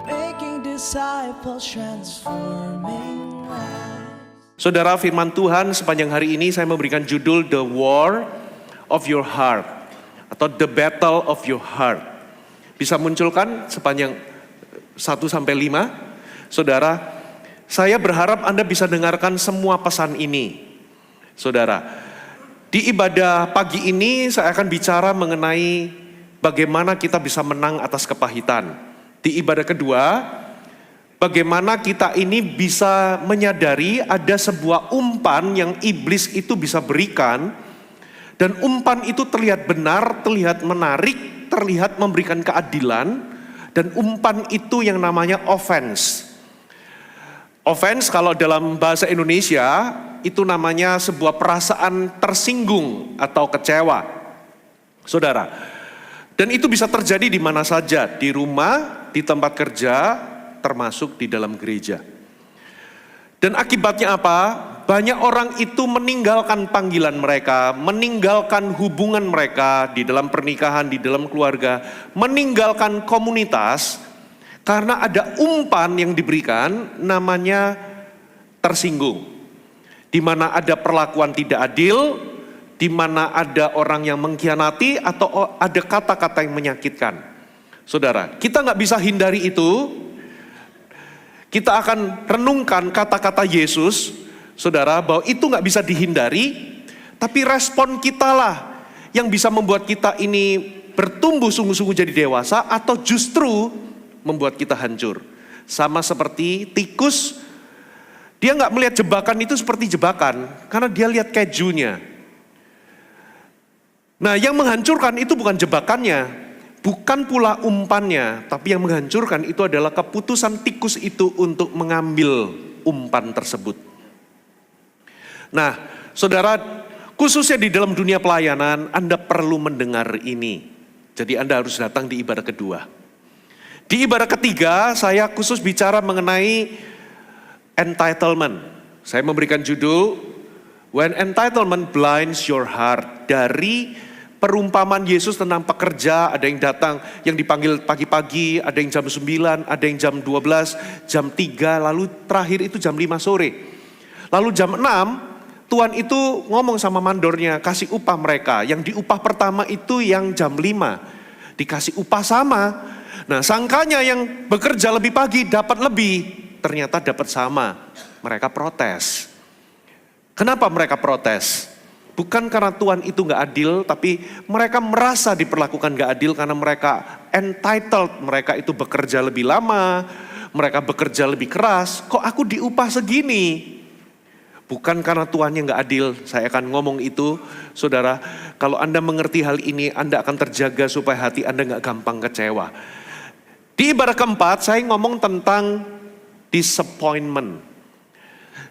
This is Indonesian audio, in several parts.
Making disciples, transforming lives. Saudara, firman Tuhan sepanjang hari ini saya memberikan judul The War of Your Heart atau The Battle of Your Heart. Bisa munculkan sepanjang 1-5. Saudara, saya berharap Anda bisa dengarkan semua pesan ini. Saudara, di ibadah pagi ini saya akan bicara mengenai bagaimana kita bisa menang atas kepahitan. Di ibadah kedua, bagaimana kita ini bisa menyadari ada sebuah umpan yang iblis itu bisa berikan. Dan umpan itu terlihat benar, terlihat menarik, terlihat memberikan keadilan. Dan umpan itu yang namanya offense. Offense kalau dalam bahasa Indonesia itu namanya sebuah perasaan tersinggung atau kecewa. Saudara, dan itu bisa terjadi di mana saja, di rumah, di tempat kerja, termasuk di dalam gereja. Dan akibatnya apa? Banyak orang itu meninggalkan panggilan mereka, meninggalkan hubungan mereka di dalam pernikahan, di dalam keluarga, meninggalkan komunitas, karena ada umpan yang diberikan namanya tersinggung. Di mana ada perlakuan tidak adil, di mana ada orang yang mengkhianati atau ada kata-kata yang menyakitkan. Saudara, kita nggak bisa hindari itu. Kita akan renungkan kata-kata Yesus, saudara, bahwa itu nggak bisa dihindari. Tapi respon kita lah yang bisa membuat kita ini bertumbuh sungguh-sungguh jadi dewasa atau justru membuat kita hancur. Sama seperti tikus, dia nggak melihat jebakan itu seperti jebakan karena dia lihat kejunya. Nah, yang menghancurkan itu bukan jebakannya, bukan pula umpannya, tapi yang menghancurkan itu adalah keputusan tikus itu untuk mengambil umpan tersebut. Nah, saudara, khususnya di dalam dunia pelayanan, Anda perlu mendengar ini. Jadi Anda harus datang di ibadah kedua. Di ibadah ketiga, saya khusus bicara mengenai entitlement. Saya memberikan judul, When Entitlement Blinds Your Heart, dari perumpamaan Yesus tentang pekerja. Ada yang datang, yang dipanggil pagi-pagi, ada yang jam 9, ada yang jam 12, jam 3, lalu terakhir itu jam 5 sore. Lalu jam 6, Tuhan itu ngomong sama mandornya, kasih upah mereka. Yang diupah pertama itu yang jam 5, dikasih upah sama. Nah, sangkanya yang bekerja lebih pagi dapat lebih, ternyata dapat sama. Mereka protes. Kenapa mereka protes? Bukan karena Tuhan itu gak adil, tapi mereka merasa diperlakukan gak adil karena mereka entitled, mereka itu bekerja lebih lama, mereka bekerja lebih keras. Kok aku diupah segini? Bukan karena Tuhan yang gak adil, saya akan ngomong itu, saudara. Kalau Anda mengerti hal ini, Anda akan terjaga supaya hati Anda gak gampang kecewa. Di ibadah keempat, saya ngomong tentang disappointment.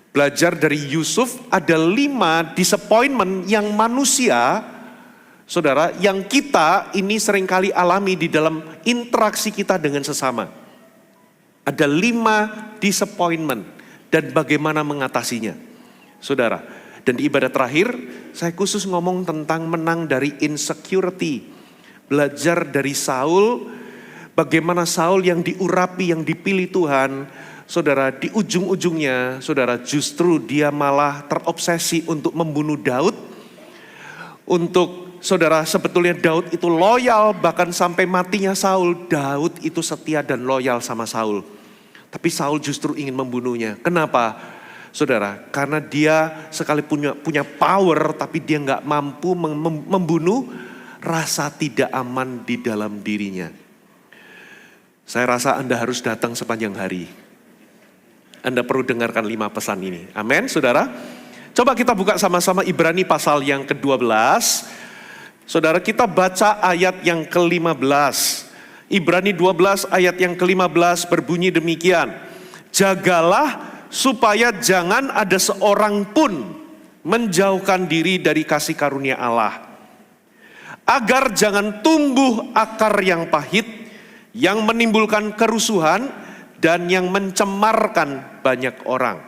Belajar dari Yusuf, ada 5 disappointment yang manusia, saudara, yang kita ini seringkali alami di dalam interaksi kita dengan sesama. Ada 5 disappointment dan bagaimana mengatasinya, saudara. Dan di ibadah terakhir, saya khusus ngomong tentang menang dari insecurity. Belajar dari Saul, bagaimana Saul yang diurapi, yang dipilih Tuhan, saudara, di ujung-ujungnya, saudara, justru dia malah terobsesi untuk membunuh Daud. Untuk, saudara, sebetulnya Daud itu loyal, bahkan sampai matinya Saul, Daud itu setia dan loyal sama Saul. Tapi Saul justru ingin membunuhnya. Kenapa? Saudara, karena dia sekali punya power, tapi dia nggak mampu membunuh, rasa tidak aman di dalam dirinya. Saya rasa Anda harus datang sepanjang hari. Anda perlu dengarkan 5 pesan ini. Amin, saudara. Coba kita buka sama-sama Ibrani pasal yang ke-12. Saudara, kita baca ayat yang ke-15. Ibrani 12 ayat yang ke-15 berbunyi demikian. Jagalah supaya jangan ada seorang pun menjauhkan diri dari kasih karunia Allah. Agar jangan tumbuh akar yang pahit, yang menimbulkan kerusuhan, dan yang mencemarkan banyak orang.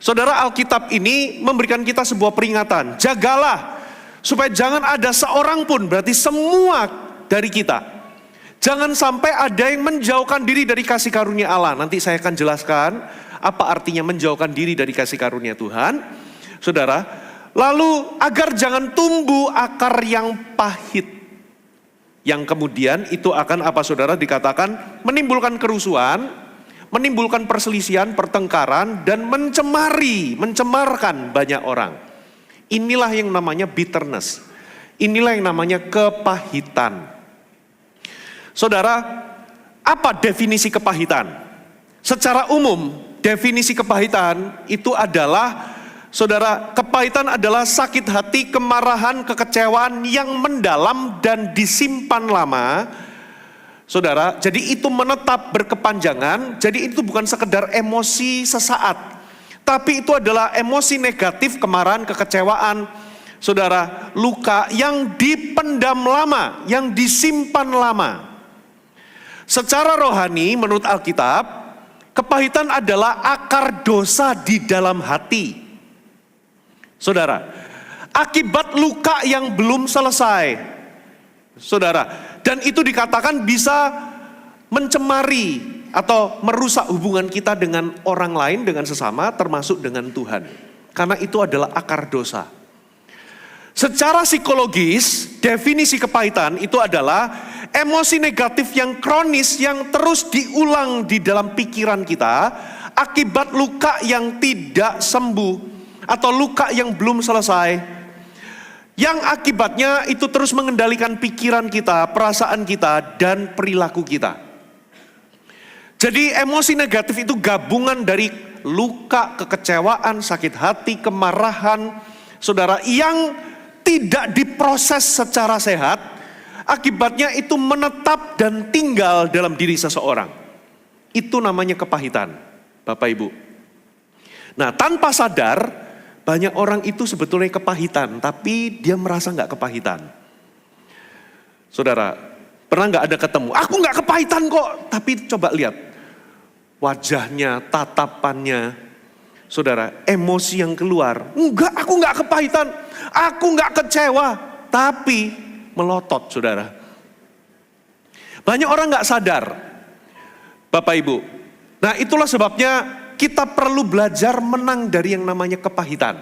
Saudara, Alkitab ini memberikan kita sebuah peringatan. Jagalah supaya jangan ada seorang pun, berarti semua dari kita, Jangan sampai ada yang menjauhkan diri dari kasih karunia Allah. Nanti saya akan jelaskan apa artinya menjauhkan diri dari kasih karunia Tuhan. Saudara, lalu agar jangan tumbuh akar yang pahit. Yang kemudian itu akan apa saudara dikatakan menimbulkan kerusuhan, menimbulkan perselisihan, pertengkaran, dan mencemarkan banyak orang. Inilah yang namanya bitterness. Inilah yang namanya kepahitan. Saudara, apa definisi kepahitan? Secara umum, definisi kepahitan itu adalah, saudara, kepahitan adalah sakit hati, kemarahan, kekecewaan yang mendalam dan disimpan lama. Saudara, jadi itu menetap berkepanjangan, jadi itu bukan sekedar emosi sesaat. Tapi itu adalah emosi negatif, kemarahan, kekecewaan, saudara, luka yang dipendam lama, yang disimpan lama. Secara rohani menurut Alkitab, kepahitan adalah akar dosa di dalam hati. Saudara, akibat luka yang belum selesai. Saudara, dan itu dikatakan bisa mencemari atau merusak hubungan kita dengan orang lain, dengan sesama, termasuk dengan Tuhan. Karena itu adalah akar dosa. Secara psikologis, definisi kepahitan itu adalah emosi negatif yang kronis yang terus diulang di dalam pikiran kita akibat luka yang tidak sembuh atau luka yang belum selesai, yang akibatnya itu terus mengendalikan pikiran kita, perasaan kita, dan perilaku kita. Jadi emosi negatif itu gabungan dari luka, kekecewaan, sakit hati, kemarahan, saudara, yang tidak diproses secara sehat, akibatnya itu menetap dan tinggal dalam diri seseorang. Itu namanya kepahitan, Bapak Ibu. Nah, tanpa sadar, banyak orang itu sebetulnya kepahitan, tapi dia merasa nggak kepahitan. Saudara, pernah nggak ada ketemu? Aku nggak kepahitan kok, tapi coba lihat wajahnya, tatapannya. Saudara, emosi yang keluar, enggak, aku enggak kepahitan, aku enggak kecewa, tapi melotot, saudara. Banyak orang enggak sadar, Bapak Ibu. Nah, itulah sebabnya kita perlu belajar menang dari yang namanya kepahitan.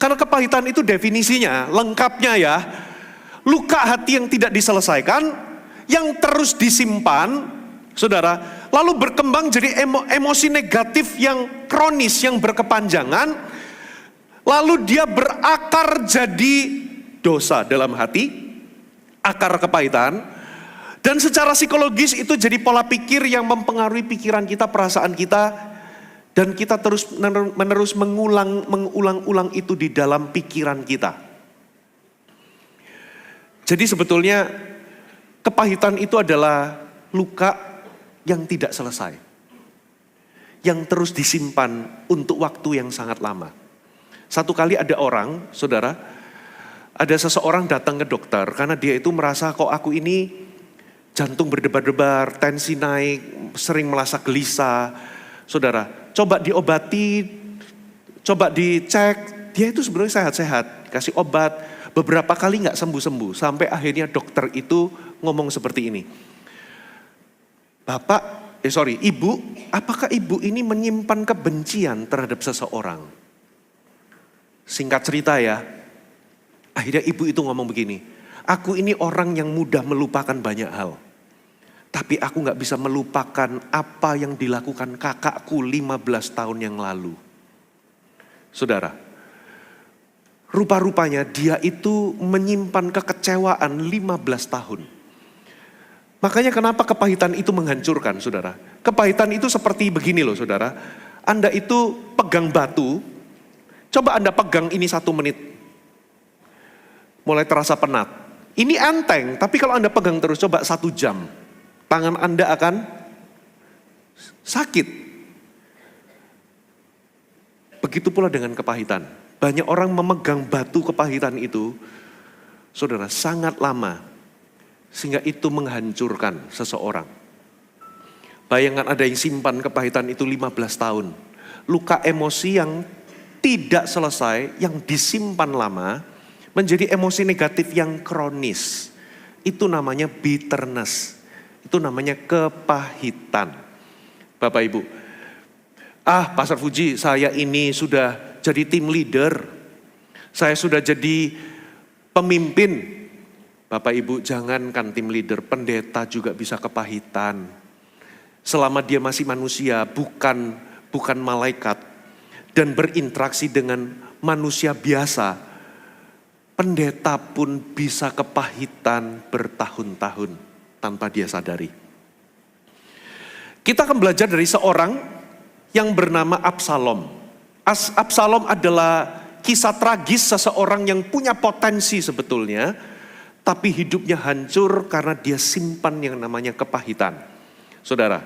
Karena kepahitan itu definisinya, lengkapnya ya, luka hati yang tidak diselesaikan, yang terus disimpan, saudara, lalu berkembang jadi emosi negatif yang kronis, yang berkepanjangan, lalu dia berakar jadi dosa dalam hati, akar kepahitan, dan secara psikologis itu jadi pola pikir yang mempengaruhi pikiran kita, perasaan kita, dan kita terus menerus mengulang-ulang itu di dalam pikiran kita. Jadi sebetulnya kepahitan itu adalah luka yang tidak selesai, yang terus disimpan untuk waktu yang sangat lama. Satu kali ada orang, saudara, ada seseorang datang ke dokter karena dia itu merasa kok aku ini jantung berdebar-debar, tensi naik, sering merasa gelisah. Saudara, coba diobati, coba dicek, dia itu sebenarnya sehat-sehat, kasih obat, beberapa kali nggak sembuh-sembuh, sampai akhirnya dokter itu ngomong seperti ini. Ibu, apakah ibu ini menyimpan kebencian terhadap seseorang? Singkat cerita ya, akhirnya ibu itu ngomong begini, aku ini orang yang mudah melupakan banyak hal. Tapi aku gak bisa melupakan apa yang dilakukan kakakku 15 tahun yang lalu. Saudara, rupa-rupanya dia itu menyimpan kekecewaan 15 tahun. Makanya kenapa kepahitan itu menghancurkan, saudara. Kepahitan itu seperti begini loh, saudara. Anda itu pegang batu, coba Anda pegang ini 1 menit. Mulai terasa penat. Ini enteng, tapi kalau Anda pegang terus, coba 1 jam. Tangan Anda akan sakit. Begitu pula dengan kepahitan. Banyak orang memegang batu kepahitan itu, saudara, sangat lama. Sehingga itu menghancurkan seseorang. Bayangkan ada yang simpan kepahitan itu 15 tahun. Luka emosi yang tidak selesai, yang disimpan lama, menjadi emosi negatif yang kronis. Itu namanya bitterness. Itu namanya kepahitan. Bapak Ibu, Pastor Fuji, saya ini sudah jadi tim leader. Saya sudah jadi pemimpin. Bapak Ibu, jangankan tim leader, pendeta juga bisa kepahitan. Selama dia masih manusia, bukan malaikat, dan berinteraksi dengan manusia biasa, pendeta pun bisa kepahitan bertahun-tahun tanpa dia sadari. Kita akan belajar dari seorang yang bernama Absalom. Absalom adalah kisah tragis seseorang yang punya potensi sebetulnya, tapi hidupnya hancur karena dia simpan yang namanya kepahitan. Saudara,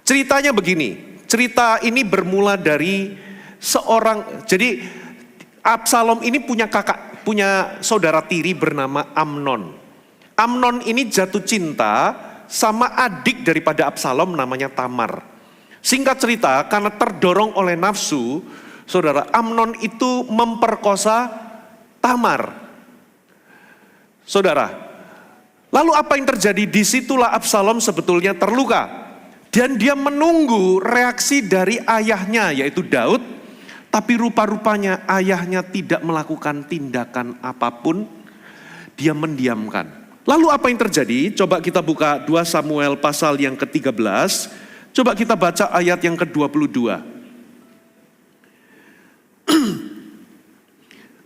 ceritanya begini, cerita ini bermula dari seorang, jadi Absalom ini punya saudara tiri bernama Amnon. Amnon ini jatuh cinta sama adik daripada Absalom namanya Tamar. Singkat cerita, karena terdorong oleh nafsu, saudara, Amnon itu memperkosa Tamar. Saudara, lalu apa yang terjadi? Disitulah Absalom sebetulnya terluka. Dan dia menunggu reaksi dari ayahnya, yaitu Daud. Tapi rupa-rupanya ayahnya tidak melakukan tindakan apapun. Dia mendiamkan. Lalu apa yang terjadi? Coba kita buka 2 Samuel pasal yang ke-13. Coba kita baca ayat yang ke-22.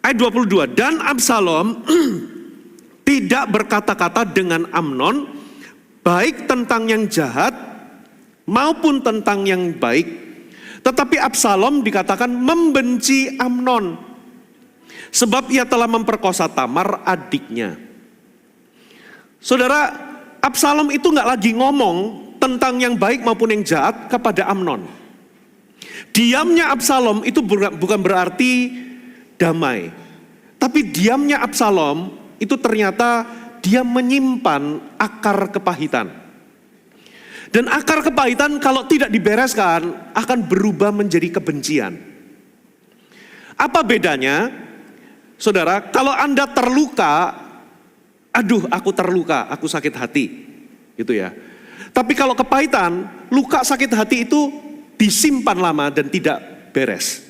Ayat 22. Dan Absalom tidak berkata-kata dengan Amnon, baik tentang yang jahat maupun tentang yang baik. Tetapi Absalom dikatakan membenci Amnon, sebab ia telah memperkosa Tamar adiknya. Saudara, Absalom itu gak lagi ngomong tentang yang baik maupun yang jahat kepada Amnon. Diamnya Absalom itu bukan berarti damai. Tapi diamnya Absalom itu ternyata dia menyimpan akar kepahitan. Dan akar kepahitan kalau tidak dibereskan akan berubah menjadi kebencian. Apa bedanya? Saudara, kalau Anda terluka, aduh aku terluka, aku sakit hati. Gitu ya. Tapi kalau kepahitan, luka sakit hati itu disimpan lama dan tidak beres.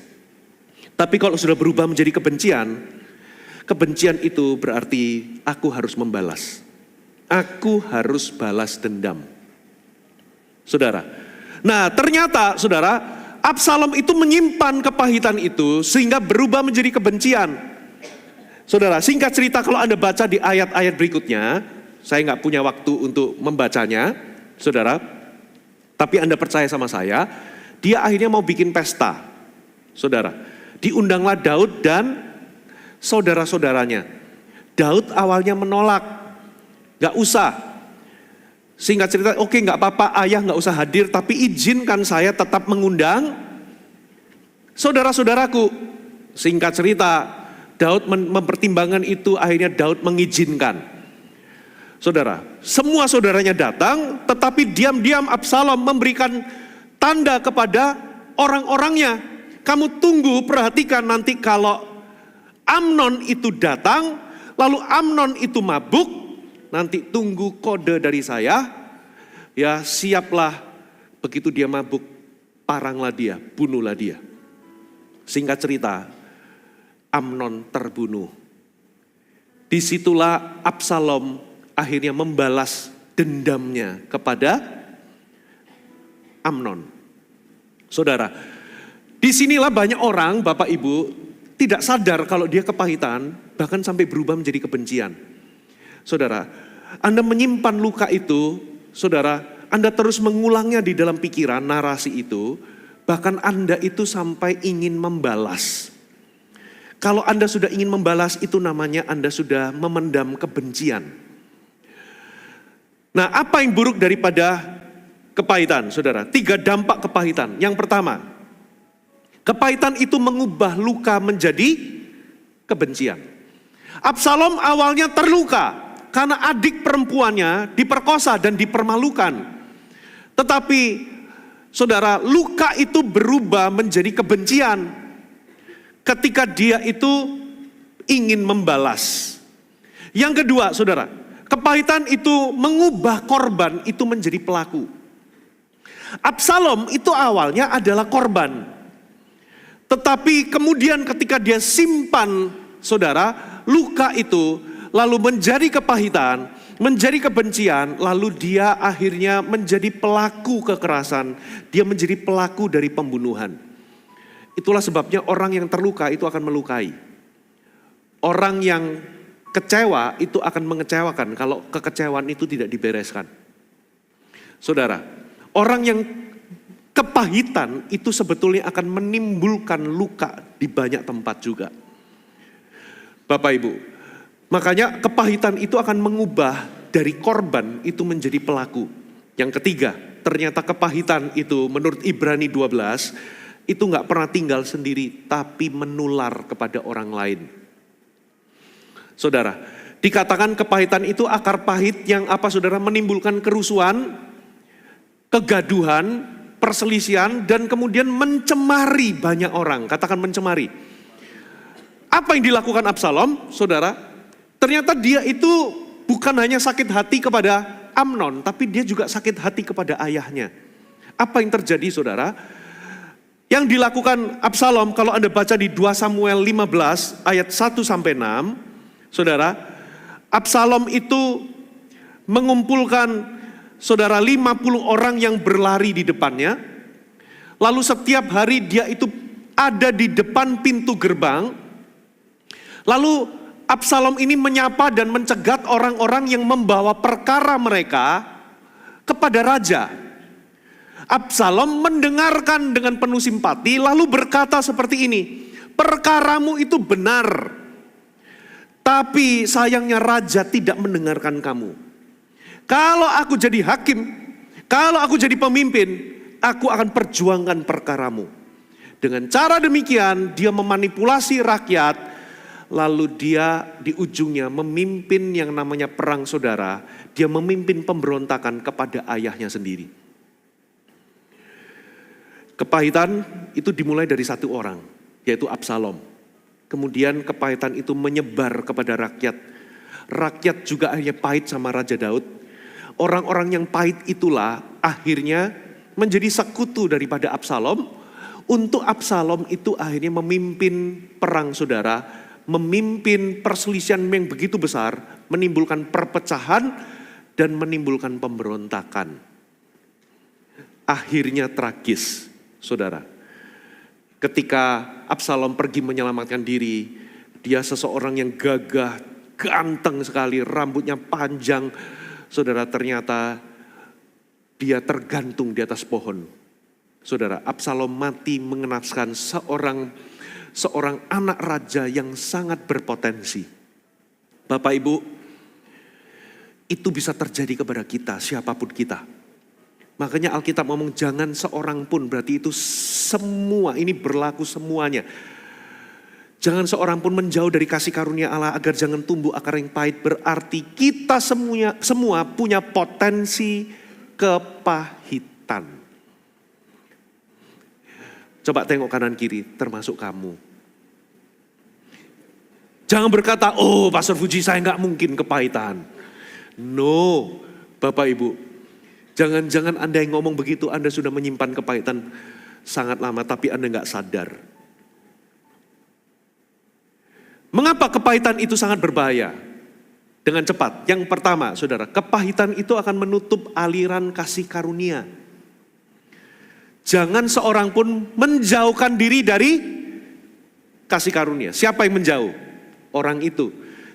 Tapi kalau sudah berubah menjadi kebencian, kebencian itu berarti aku harus membalas. Aku harus balas dendam. Saudara. Nah, ternyata saudara, Absalom itu menyimpan kepahitan itu sehingga berubah menjadi kebencian. Saudara, singkat cerita kalau Anda baca di ayat-ayat berikutnya, saya nggak punya waktu untuk membacanya, saudara. Tapi Anda percaya sama saya, dia akhirnya mau bikin pesta. Saudara, diundanglah Daud dan saudara-saudaranya. Daud awalnya menolak, gak usah. Singkat cerita, oke gak apa-apa, ayah gak usah hadir, tapi izinkan saya tetap mengundang saudara-saudaraku. Singkat cerita, Daud mempertimbangkan itu, akhirnya Daud mengizinkan. Saudara, semua saudaranya datang, tetapi diam-diam Absalom memberikan tanda kepada orang-orangnya. Kamu tunggu, perhatikan nanti kalau Amnon itu datang, lalu Amnon itu mabuk, nanti tunggu kode dari saya, ya siaplah, begitu dia mabuk, paranglah dia, bunuhlah dia. Singkat cerita, Amnon terbunuh. Disitulah Absalom akhirnya membalas dendamnya kepada Amnon. Saudara, disinilah banyak orang, Bapak Ibu, tidak sadar kalau dia kepahitan, bahkan sampai berubah menjadi kebencian. Saudara, Anda menyimpan luka itu, saudara, Anda terus mengulangnya di dalam pikiran, narasi itu, bahkan Anda itu sampai ingin membalas. Kalau Anda sudah ingin membalas, itu namanya Anda sudah memendam kebencian. Nah, apa yang buruk daripada kepahitan, saudara? 3 dampak kepahitan. Yang pertama, kepahitan itu mengubah luka menjadi kebencian. Absalom awalnya terluka karena adik perempuannya diperkosa dan dipermalukan. Tetapi saudara, luka itu berubah menjadi kebencian ketika dia itu ingin membalas. Yang kedua, saudara, Kepahitan itu mengubah korban itu menjadi pelaku. Absalom itu awalnya adalah korban. Tetapi kemudian ketika dia simpan, saudara, luka itu lalu menjadi kepahitan, menjadi kebencian, lalu dia akhirnya menjadi pelaku kekerasan. Dia menjadi pelaku dari pembunuhan. Itulah sebabnya orang yang terluka itu akan melukai. Orang yang kecewa itu akan mengecewakan kalau kekecewaan itu tidak dibereskan. Saudara, orang yang kepahitan itu sebetulnya akan menimbulkan luka di banyak tempat juga. Bapak Ibu, makanya kepahitan itu akan mengubah dari korban itu menjadi pelaku. Yang ketiga, ternyata kepahitan itu menurut Ibrani 12 itu gak pernah tinggal sendiri tapi menular kepada orang lain. Saudara, dikatakan kepahitan itu akar pahit yang apa saudara, menimbulkan kerusuhan, kegaduhan, perselisihan, dan kemudian mencemari banyak orang. Katakan mencemari. Apa yang dilakukan Absalom, saudara? Ternyata dia itu bukan hanya sakit hati kepada Amnon, tapi dia juga sakit hati kepada ayahnya. Apa yang terjadi, saudara? Yang dilakukan Absalom, kalau Anda baca di 2 Samuel 15 ayat 1-6, saudara, Absalom itu mengumpulkan saudara 50 orang yang berlari di depannya. Lalu setiap hari dia itu ada di depan pintu gerbang. Lalu Absalom ini menyapa dan mencegat orang-orang yang membawa perkara mereka kepada raja. Absalom mendengarkan dengan penuh simpati lalu berkata seperti ini, "Perkaramu itu benar, tapi sayangnya raja tidak mendengarkan kamu. Kalau aku jadi hakim, kalau aku jadi pemimpin, aku akan perjuangkan perkaramu." Dengan cara demikian dia memanipulasi rakyat, lalu dia di ujungnya memimpin yang namanya perang saudara. Dia memimpin pemberontakan kepada ayahnya sendiri. Kepahitan itu dimulai dari satu orang, yaitu Absalom. Kemudian kepahitan itu menyebar kepada rakyat. Rakyat juga akhirnya pahit sama Raja Daud. Orang-orang yang pahit itulah akhirnya menjadi sekutu daripada Absalom. Untuk Absalom itu akhirnya memimpin perang saudara, memimpin perselisihan yang begitu besar, menimbulkan perpecahan dan menimbulkan pemberontakan. Akhirnya tragis, saudara. Ketika Absalom pergi menyelamatkan diri, dia seseorang yang gagah, ganteng sekali, rambutnya panjang. Saudara, ternyata dia tergantung di atas pohon. Saudara, Absalom mati mengenaskan seorang anak raja yang sangat berpotensi. Bapak Ibu, itu bisa terjadi kepada kita, siapapun kita. Makanya Alkitab ngomong jangan seorang pun, berarti itu semua, ini berlaku semuanya. Jangan seorang pun menjauh dari kasih karunia Allah agar jangan tumbuh akar yang pahit. Berarti kita semua punya potensi kepahitan. Coba tengok kanan kiri, termasuk kamu. Jangan berkata, oh Pastor Fuji saya gak mungkin kepahitan. No, Bapak Ibu. Jangan-jangan Anda yang ngomong begitu, Anda sudah menyimpan kepahitan sangat lama, tapi Anda gak sadar. Mengapa kepahitan itu sangat berbahaya? Dengan cepat, yang pertama saudara, kepahitan itu akan menutup aliran kasih karunia. Jangan seorang pun menjauhkan diri dari kasih karunia. Siapa yang menjauh? Orang itu.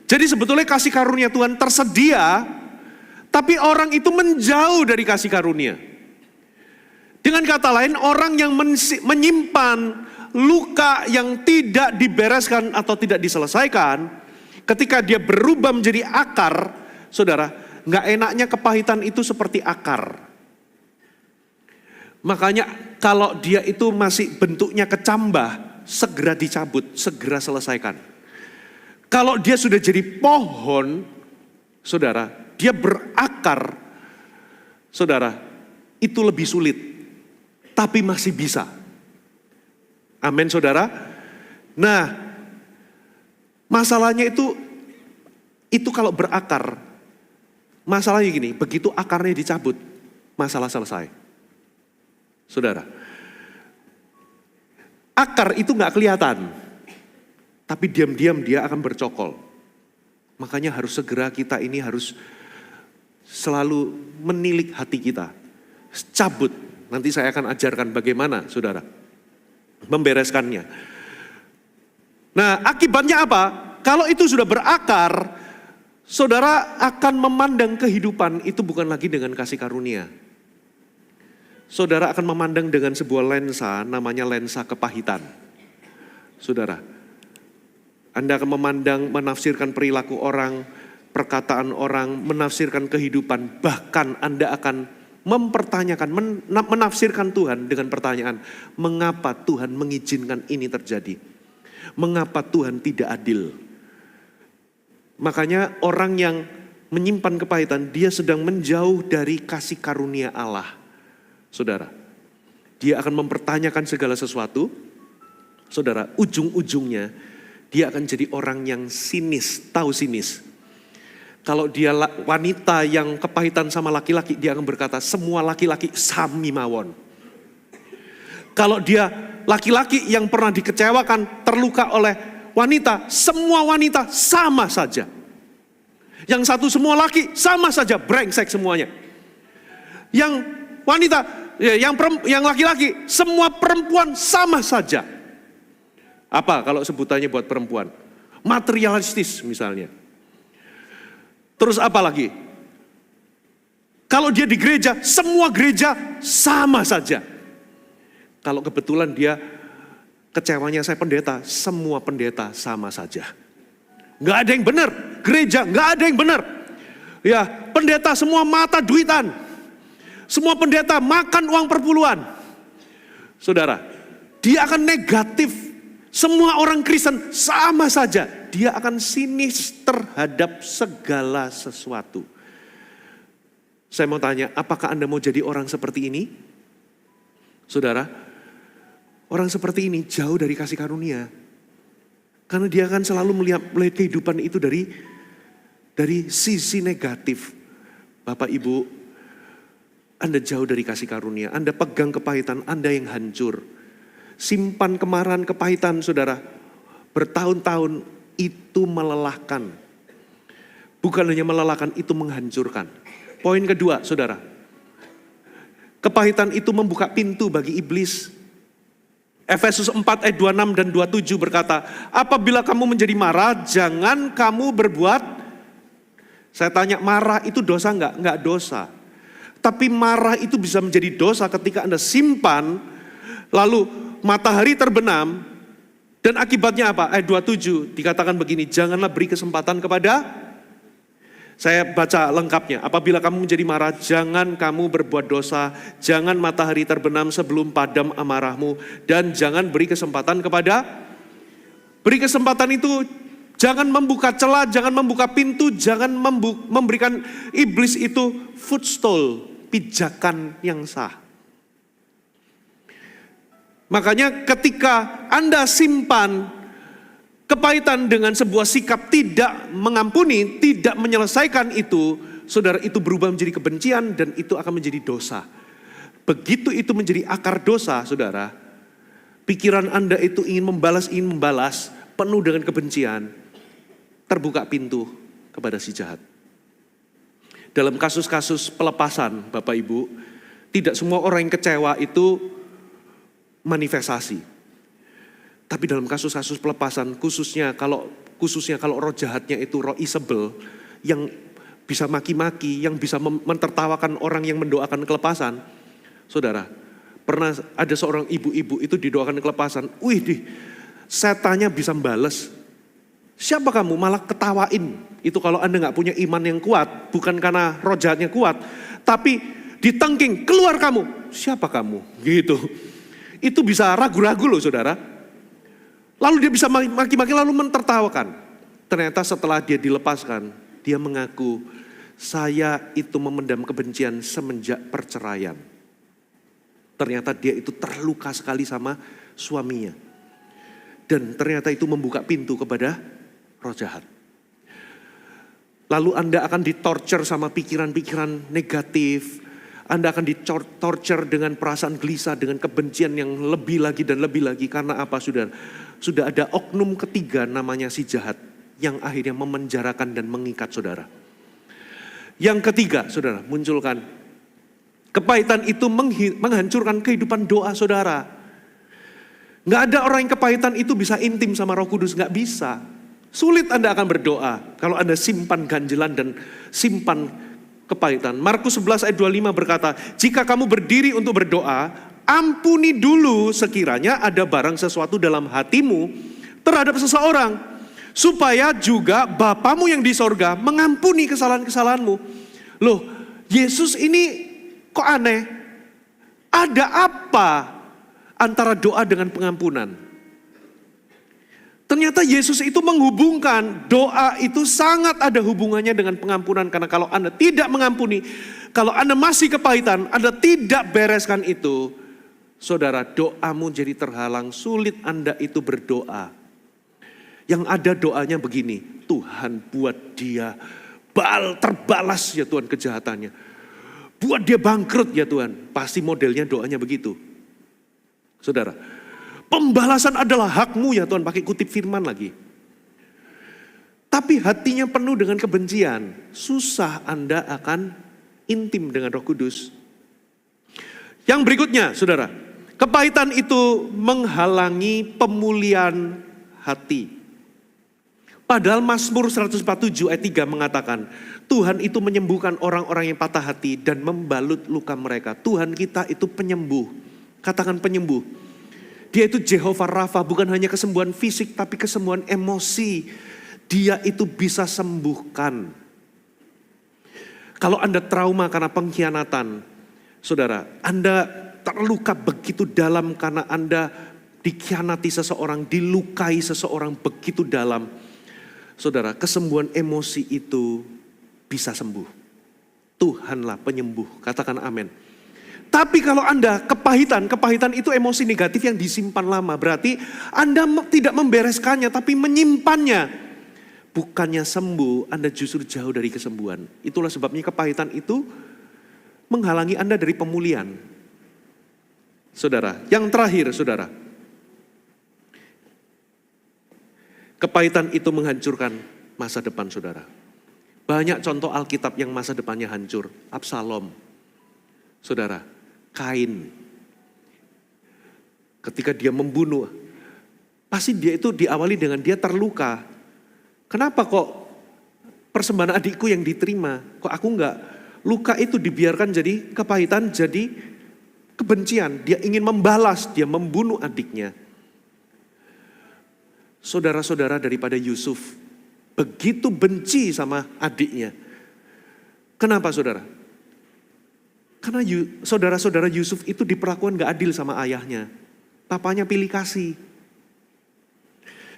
Jadi sebetulnya kasih karunia Tuhan tersedia, tapi orang itu menjauh dari kasih karunia. Dengan kata lain, orang yang menyimpan luka yang tidak dibereskan atau tidak diselesaikan, ketika dia berubah menjadi akar, saudara, gak enaknya kepahitan itu seperti akar. Makanya kalau dia itu masih bentuknya kecambah, segera dicabut, segera selesaikan. Kalau dia sudah jadi pohon, saudara, dia berakar, saudara, itu lebih sulit, tapi masih bisa. Amin, saudara. Nah, masalahnya itu kalau berakar, Masalahnya gini, begitu akarnya dicabut, masalah selesai. Saudara, akar itu gak kelihatan, tapi diam-diam dia akan bercokol. Makanya harus segera kita ini harus selalu menilik hati kita. Cabut, nanti saya akan ajarkan bagaimana saudara membereskannya. Nah, akibatnya apa? Kalau itu sudah berakar, saudara akan memandang kehidupan itu bukan lagi dengan kasih karunia. Saudara akan memandang dengan sebuah lensa, namanya lensa kepahitan. Saudara, Anda akan memandang, menafsirkan perilaku orang, perkataan orang, menafsirkan kehidupan. Bahkan Anda akan mempertanyakan, menafsirkan Tuhan dengan pertanyaan, mengapa Tuhan mengizinkan ini terjadi? Mengapa Tuhan tidak adil? Makanya orang yang menyimpan kepahitan, dia sedang menjauh dari kasih karunia Allah. Saudara, dia akan mempertanyakan segala sesuatu. Saudara, ujung-ujungnya dia akan jadi orang yang sinis, tahu sinis. Kalau dia wanita yang kepahitan sama laki-laki, dia akan berkata, semua laki-laki sami mawon. Kalau dia laki-laki yang pernah dikecewakan, terluka oleh wanita, semua wanita sama saja. Yang satu semua laki sama saja, brengsek semuanya. Yang wanita, yang laki-laki, semua perempuan sama saja. Apa kalau sebutannya buat perempuan? Materialistis misalnya. Terus apa lagi? Kalau dia di gereja, semua gereja sama saja. Kalau kebetulan dia kecewanya saya pendeta, semua pendeta sama saja. Nggak ada yang benar, gereja nggak ada yang benar. Ya, pendeta semua mata duitan. Semua pendeta makan uang perpuluhan. Saudara, dia akan negatif. Semua orang Kristen sama saja. Dia akan sinis terhadap segala sesuatu. Saya mau tanya, apakah Anda mau jadi orang seperti ini? Saudara, orang seperti ini jauh dari kasih karunia. Karena dia akan selalu melihat kehidupan itu dari sisi negatif. Bapak Ibu, Anda jauh dari kasih karunia. Anda pegang kepahitan, Anda yang hancur. Simpan kemarahan, kepahitan, saudara. Bertahun-tahun itu melelahkan. Bukan hanya melelahkan, itu menghancurkan. Poin kedua, saudara. Kepahitan itu membuka pintu bagi iblis. Efesus 4 ayat 26 dan 27 berkata, apabila kamu menjadi marah, jangan kamu berbuat. Saya tanya, marah itu dosa enggak? Enggak dosa. Tapi marah itu bisa menjadi dosa ketika Anda simpan, lalu matahari terbenam, dan akibatnya apa? Ayat 27 dikatakan begini, janganlah beri kesempatan kepada, saya baca lengkapnya, apabila kamu menjadi marah, jangan kamu berbuat dosa, jangan matahari terbenam sebelum padam amarahmu, dan jangan beri kesempatan kepada, beri kesempatan itu, jangan membuka celah, jangan membuka pintu, jangan memberikan iblis itu footstool, pijakan yang sah. Makanya ketika Anda simpan kepahitan dengan sebuah sikap tidak mengampuni, tidak menyelesaikan itu, saudara, itu berubah menjadi kebencian dan itu akan menjadi dosa. Begitu itu menjadi akar dosa, saudara, pikiran Anda itu ingin membalas, penuh dengan kebencian, terbuka pintu kepada si jahat. Dalam kasus-kasus pelepasan, Bapak Ibu, tidak semua orang yang kecewa itu manifestasi. Tapi dalam kasus-kasus pelepasan, khususnya kalau roh jahatnya itu roh Isabel, yang bisa maki-maki, yang bisa mentertawakan orang yang mendoakan kelepasan. Saudara, pernah ada seorang ibu-ibu itu didoakan kelepasan, setannya bisa membales. Siapa kamu? Malah ketawain. Itu kalau Anda gak punya iman yang kuat, bukan karena roh jahatnya kuat, tapi ditengking, keluar kamu. Siapa kamu? Gitu. Itu bisa ragu-ragu loh saudara. Lalu dia bisa maki-maki lalu mentertawakan. Ternyata setelah dia dilepaskan, dia mengaku, saya itu memendam kebencian semenjak perceraian. Ternyata dia itu terluka sekali sama suaminya. Dan ternyata itu membuka pintu kepada roh jahat. Lalu Anda akan ditorture sama pikiran-pikiran negatif. Anda akan ditorture dengan perasaan gelisah, dengan kebencian yang lebih lagi dan lebih lagi. Karena apa, saudara? Sudah ada oknum ketiga namanya si jahat, yang akhirnya memenjarakan dan mengikat saudara. Yang ketiga, saudara, munculkan. Kepahitan itu menghancurkan kehidupan doa saudara. Nggak ada orang yang kepahitan itu bisa intim sama Roh Kudus, nggak bisa. Sulit Anda akan berdoa kalau Anda simpan ganjelan dan simpan kepahitan. Markus 11 ayat 25 berkata, jika kamu berdiri untuk berdoa, ampuni dulu sekiranya ada barang sesuatu dalam hatimu terhadap seseorang, supaya juga Bapamu yang di sorga mengampuni kesalahan-kesalahanmu. Loh, Yesus ini kok aneh? Ada apa antara doa dengan pengampunan? Ternyata Yesus itu menghubungkan doa itu sangat ada hubungannya dengan pengampunan. Karena kalau Anda tidak mengampuni, kalau Anda masih kepahitan, Anda tidak bereskan itu, saudara, doamu jadi terhalang, sulit Anda itu berdoa. Yang ada doanya begini, Tuhan buat dia terbalas ya Tuhan kejahatannya. Buat dia bangkrut ya Tuhan. Pasti modelnya doanya begitu. Saudara, pembalasan adalah hakmu ya Tuhan, pakai kutip firman lagi. Tapi hatinya penuh dengan kebencian, susah Anda akan intim dengan Roh Kudus. Yang berikutnya, saudara, kepahitan itu menghalangi pemulihan hati. Padahal Mazmur 147 ayat 3 mengatakan, Tuhan itu menyembuhkan orang-orang yang patah hati dan membalut luka mereka. Tuhan kita itu penyembuh, katakan penyembuh. Dia itu Jehovah Rafa, bukan hanya kesembuhan fisik tapi kesembuhan emosi. Dia itu bisa sembuhkan. Kalau Anda trauma karena pengkhianatan, saudara, Anda terluka begitu dalam karena Anda dikhianati seseorang, dilukai seseorang begitu dalam. Saudara, kesembuhan emosi itu bisa sembuh. Tuhanlah penyembuh, katakan amin. Tapi kalau Anda kepahitan itu emosi negatif yang disimpan lama. Berarti Anda tidak membereskannya tapi menyimpannya. Bukannya sembuh, Anda justru jauh dari kesembuhan. Itulah sebabnya kepahitan itu menghalangi Anda dari pemulihan. Saudara, yang terakhir saudara. Kepahitan itu menghancurkan masa depan saudara. Banyak contoh Alkitab yang masa depannya hancur. Absalom, saudara, Kain. Ketika dia membunuh, pasti dia itu diawali dengan dia terluka. Kenapa kok persembahan adikku yang diterima, kok aku enggak? Luka itu dibiarkan jadi kepahitan, jadi kebencian. Dia ingin membalas, dia membunuh adiknya. Saudara-saudara daripada Yusuf begitu benci sama adiknya. Kenapa saudara? Karena saudara-saudara Yusuf itu diperlakukan gak adil sama ayahnya. Papanya pilih kasih.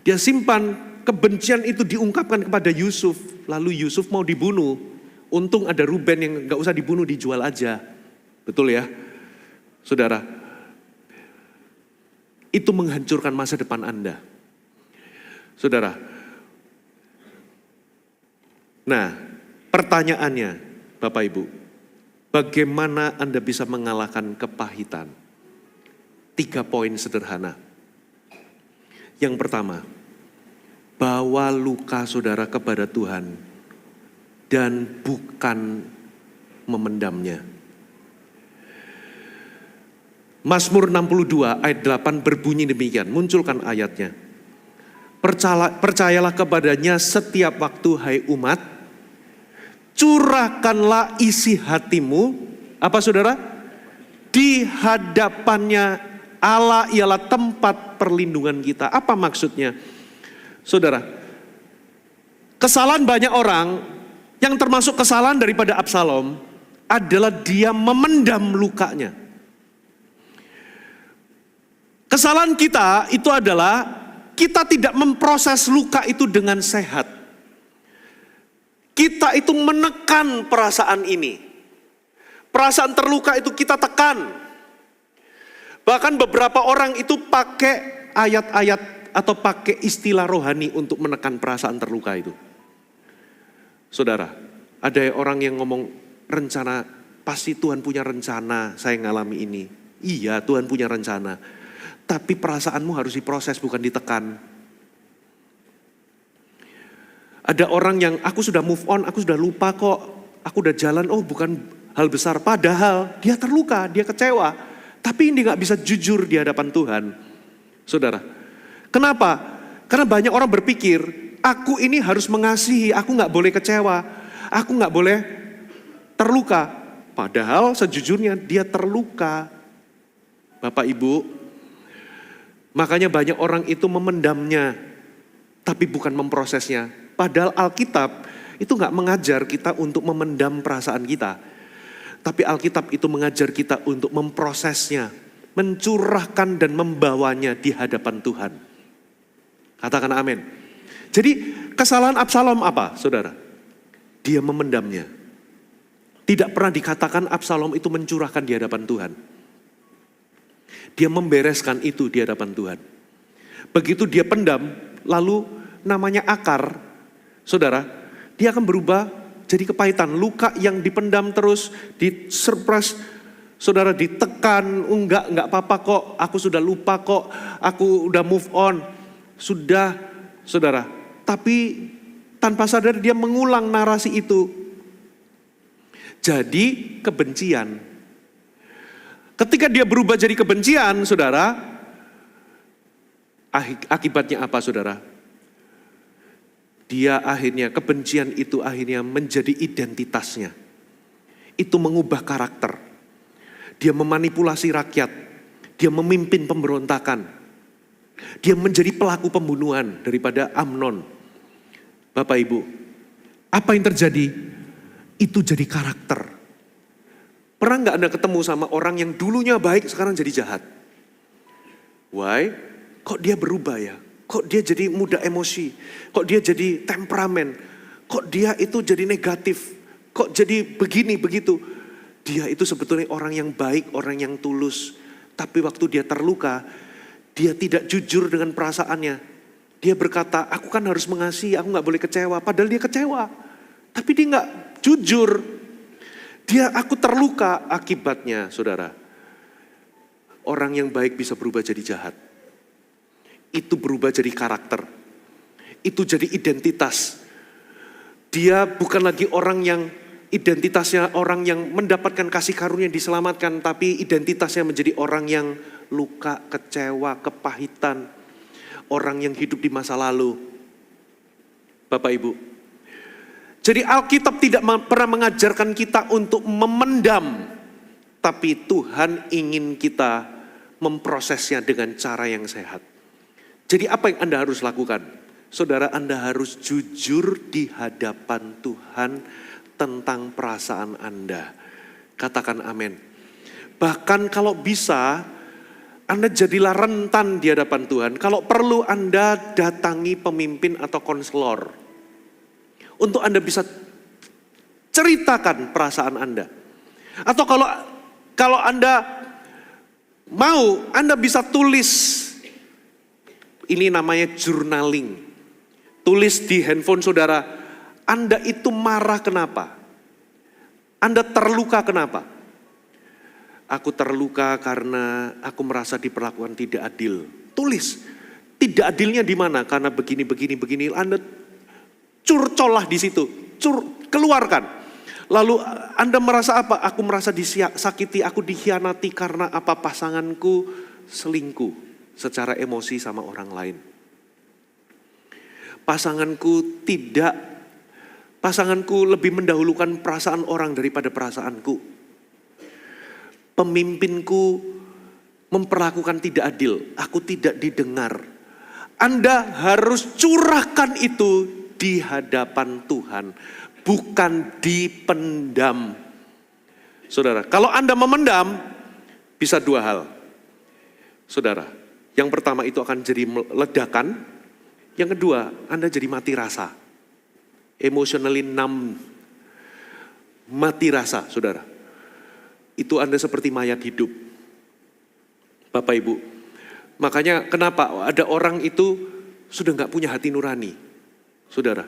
Dia simpan kebencian itu diungkapkan kepada Yusuf. Lalu Yusuf mau dibunuh. Untung ada Ruben yang gak usah dibunuh, dijual aja. Betul ya? Saudara, itu menghancurkan masa depan Anda. Saudara, nah pertanyaannya Bapak Ibu, bagaimana Anda bisa mengalahkan kepahitan? 3 poin sederhana. Yang pertama, bawa luka saudara kepada Tuhan dan bukan memendamnya. Mazmur 62 ayat 8 berbunyi demikian, munculkan ayatnya. Percayalah kepadanya setiap waktu hai umat, curahkanlah isi hatimu, apa saudara? Di hadapannya Allah ialah tempat perlindungan kita. Apa maksudnya? Saudara, kesalahan banyak orang, yang termasuk kesalahan daripada Absalom, adalah dia memendam lukanya. Kesalahan kita itu adalah kita tidak memproses luka itu dengan sehat. Kita itu menekan perasaan ini. Perasaan terluka itu kita tekan. Bahkan beberapa orang itu pakai ayat-ayat atau pakai istilah rohani untuk menekan perasaan terluka itu. Saudara, ada orang yang ngomong rencana, pasti Tuhan punya rencana, saya ngalami ini. Iya, Tuhan punya rencana. Tapi perasaanmu harus diproses, bukan ditekan. Ada orang yang aku sudah move on, aku sudah lupa kok, aku udah jalan, oh bukan hal besar. Padahal dia terluka, dia kecewa. Tapi ini gak bisa jujur di hadapan Tuhan. Saudara, kenapa? Karena banyak orang berpikir, aku ini harus mengasihi, aku gak boleh kecewa, aku gak boleh terluka. Padahal sejujurnya dia terluka. Bapak Ibu, makanya banyak orang itu memendamnya, tapi bukan memprosesnya. Padahal Alkitab itu gak mengajar kita untuk memendam perasaan kita. Tapi Alkitab itu mengajar kita untuk memprosesnya, mencurahkan dan membawanya di hadapan Tuhan. Katakan amin. Jadi kesalahan Absalom apa, saudara? Dia memendamnya. Tidak pernah dikatakan Absalom itu mencurahkan di hadapan Tuhan. Dia membereskan itu di hadapan Tuhan. Begitu dia pendam, lalu namanya akar, saudara, dia akan berubah jadi kepahitan. Luka yang dipendam terus, disurpres, saudara, ditekan, enggak apa-apa kok, aku sudah lupa kok, aku udah move on. Sudah, saudara, tapi tanpa sadar dia mengulang narasi itu. Jadi kebencian. Ketika dia berubah jadi kebencian, saudara, akibatnya apa, saudara? Dia akhirnya, kebencian itu akhirnya menjadi identitasnya. Itu mengubah karakter. Dia memanipulasi rakyat. Dia memimpin pemberontakan. Dia menjadi pelaku pembunuhan daripada Amnon. Bapak Ibu, apa yang terjadi? Itu jadi karakter. Pernah gak Anda ketemu sama orang yang dulunya baik sekarang jadi jahat? Why? Kok dia berubah ya? Kok dia jadi mudah emosi? Kok dia jadi temperamen? Kok dia itu jadi negatif? Kok jadi begini begitu? Dia itu sebetulnya orang yang baik, orang yang tulus. Tapi waktu dia terluka, dia tidak jujur dengan perasaannya. Dia berkata, aku kan harus mengasihi, aku gak boleh kecewa. Padahal dia kecewa. Tapi dia gak jujur. Aku terluka akibatnya, saudara. Orang yang baik bisa berubah jadi jahat. Itu berubah jadi karakter. Itu jadi identitas. Dia bukan lagi orang yang identitasnya orang yang mendapatkan kasih karunia diselamatkan, tapi identitasnya menjadi orang yang luka, kecewa, kepahitan. Orang yang hidup di masa lalu. Bapak Ibu. Jadi Alkitab tidak pernah mengajarkan kita untuk memendam. Tapi Tuhan ingin kita memprosesnya dengan cara yang sehat. Jadi apa yang Anda harus lakukan? Saudara, Anda harus jujur di hadapan Tuhan tentang perasaan Anda. Katakan amin. Bahkan kalau bisa, Anda jadilah rentan di hadapan Tuhan. Kalau perlu Anda datangi pemimpin atau konselor. Untuk Anda bisa ceritakan perasaan Anda. Atau kalau Anda mau, Anda bisa tulis. Ini namanya journaling. Tulis di handphone saudara, Anda itu marah kenapa? Anda terluka kenapa? Aku terluka karena aku merasa diperlakukan tidak adil. Tulis, tidak adilnya di mana? Karena begini. Anda curcolah di situ, keluarkan. Lalu Anda merasa apa? Aku merasa disakiti, aku dikhianati karena apa? Pasanganku selingkuh secara emosi sama orang lain. Pasanganku lebih mendahulukan perasaan orang daripada perasaanku. Pemimpinku memperlakukan tidak adil, aku tidak didengar. Anda harus curahkan itu di hadapan Tuhan, bukan dipendam. Saudara, kalau Anda memendam, bisa dua hal. Saudara, yang pertama itu akan jadi ledakan. Yang kedua, Anda jadi mati rasa. Emotionally numb. Mati rasa, saudara. Itu Anda seperti mayat hidup. Bapak Ibu. Makanya kenapa ada orang itu sudah gak punya hati nurani. Saudara.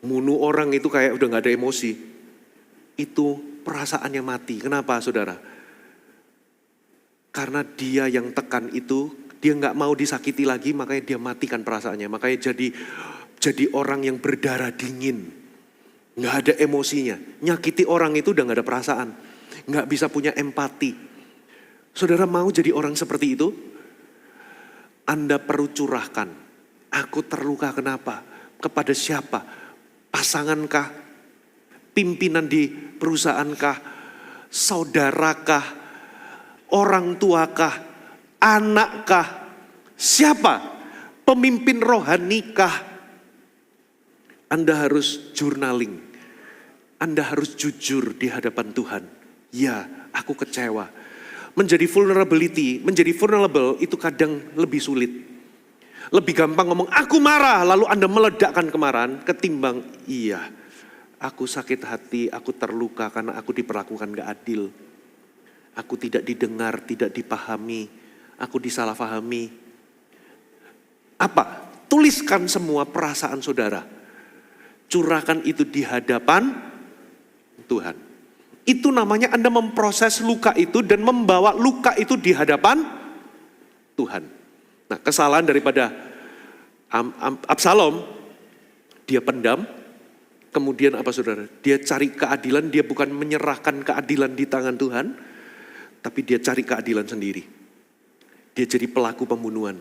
Bunuh orang itu kayak udah gak ada emosi. Itu perasaannya mati. Kenapa saudara? Karena dia yang tekan itu, dia gak mau disakiti lagi, makanya dia matikan perasaannya. Makanya jadi orang yang berdarah dingin. Gak ada emosinya. Nyakiti orang itu udah gak ada perasaan. Gak bisa punya empati. Saudara mau jadi orang seperti itu? Anda perlu curahkan. Aku terluka kenapa? Kepada siapa? Pasangankah? Pimpinan di perusahaankah? Saudarakah? Orang tuakah? Anakkah? Siapa? Pemimpin rohanikah? Anda harus journaling. Anda harus jujur di hadapan Tuhan. Ya, aku kecewa. Menjadi vulnerable itu kadang lebih sulit. Lebih gampang ngomong, aku marah, lalu Anda meledakkan kemarahan, ketimbang, iya, aku sakit hati, aku terluka karena aku diperlakukan gak adil. Aku tidak didengar, tidak dipahami, aku disalahpahami. Apa? Tuliskan semua perasaan saudara. Curahkan itu di hadapan Tuhan. Itu namanya Anda memproses luka itu dan membawa luka itu di hadapan Tuhan. Nah, kesalahan daripada Absalom, dia pendam, kemudian apa saudara? Dia cari keadilan, dia bukan menyerahkan keadilan di tangan Tuhan, tapi dia cari keadilan sendiri. Dia jadi pelaku pembunuhan,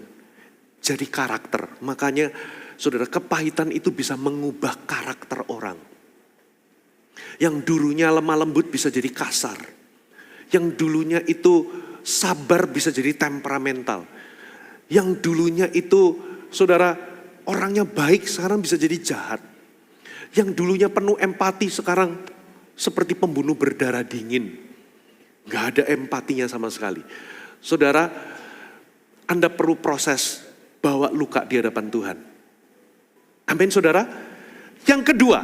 jadi karakter. Makanya saudara, kepahitan itu bisa mengubah karakter orang. Yang dulunya lemah lembut bisa jadi kasar. Yang dulunya itu sabar bisa jadi temperamental. Yang dulunya itu saudara orangnya baik sekarang bisa jadi jahat. Yang dulunya penuh empati sekarang seperti pembunuh berdarah dingin. Gak ada empatinya sama sekali. Saudara, Anda perlu proses bawa luka di hadapan Tuhan. Amin saudara. Yang kedua,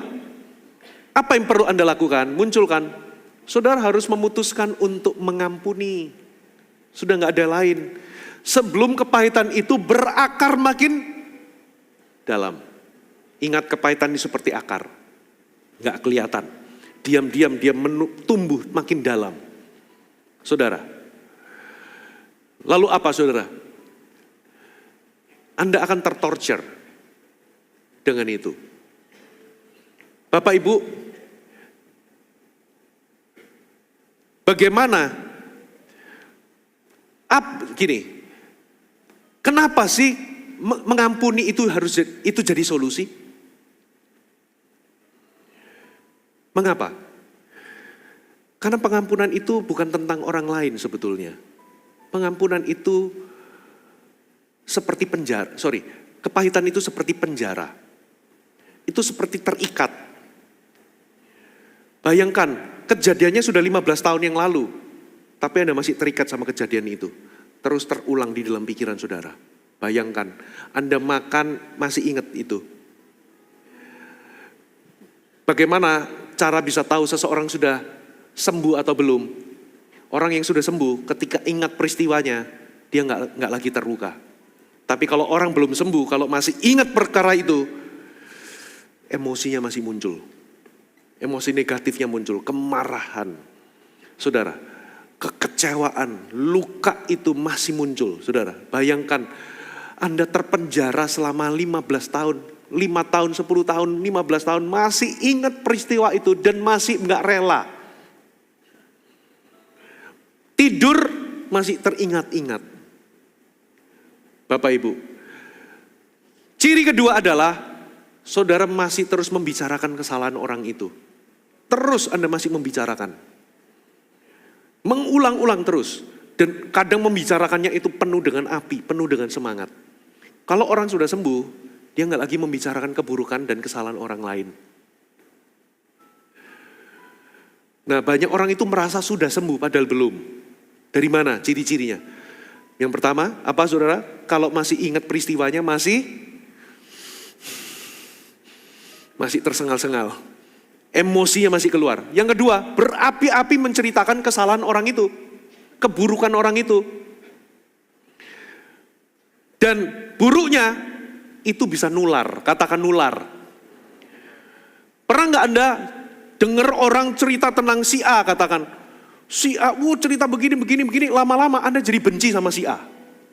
apa yang perlu Anda lakukan? Munculkan. Saudara harus memutuskan untuk mengampuni. Sudah gak ada lain. Sebelum kepahitan itu berakar makin dalam. Ingat kepahitan ini seperti akar. Gak kelihatan. Diam-diam dia tumbuh makin dalam. Saudara. Lalu apa saudara? Anda akan tertorture dengan itu. Bapak Ibu, bagaimana? Gini. Kenapa sih mengampuni itu jadi solusi? Mengapa? Karena pengampunan itu bukan tentang orang lain sebetulnya. Pengampunan itu seperti penjara, kepahitan itu seperti penjara. Itu seperti terikat. Bayangkan, kejadiannya sudah 15 tahun yang lalu. Tapi Anda masih terikat sama kejadian itu. Terus terulang di dalam pikiran saudara. Bayangkan, Anda makan masih ingat itu. Bagaimana cara bisa tahu seseorang sudah sembuh atau belum? Orang yang sudah sembuh ketika ingat peristiwanya, dia nggak lagi terluka. Tapi kalau orang belum sembuh, kalau masih ingat perkara itu, emosinya masih muncul. Emosi negatifnya muncul, kemarahan. Saudara, kekecewaan, luka itu masih muncul. Saudara, bayangkan Anda terpenjara selama 15 tahun, 5 tahun, 10 tahun, 15 tahun, masih ingat peristiwa itu dan masih enggak rela. Tidur masih teringat-ingat. Bapak Ibu, ciri kedua adalah saudara masih terus membicarakan kesalahan orang itu. Terus Anda masih membicarakan. Mengulang-ulang terus. Dan kadang membicarakannya itu penuh dengan api, penuh dengan semangat. Kalau orang sudah sembuh, dia nggak lagi membicarakan keburukan dan kesalahan orang lain. Nah, banyak orang itu merasa sudah sembuh padahal belum. Dari mana ciri-cirinya? Yang pertama, apa saudara? Kalau masih ingat peristiwanya masih tersengal-sengal. Emosinya masih keluar. Yang kedua, berapi-api menceritakan kesalahan orang itu. Keburukan orang itu. Dan buruknya itu bisa nular. Katakan nular. Pernah nggak Anda dengar orang cerita tentang si A, katakan, si A, cerita begini, lama-lama Anda jadi benci sama si A.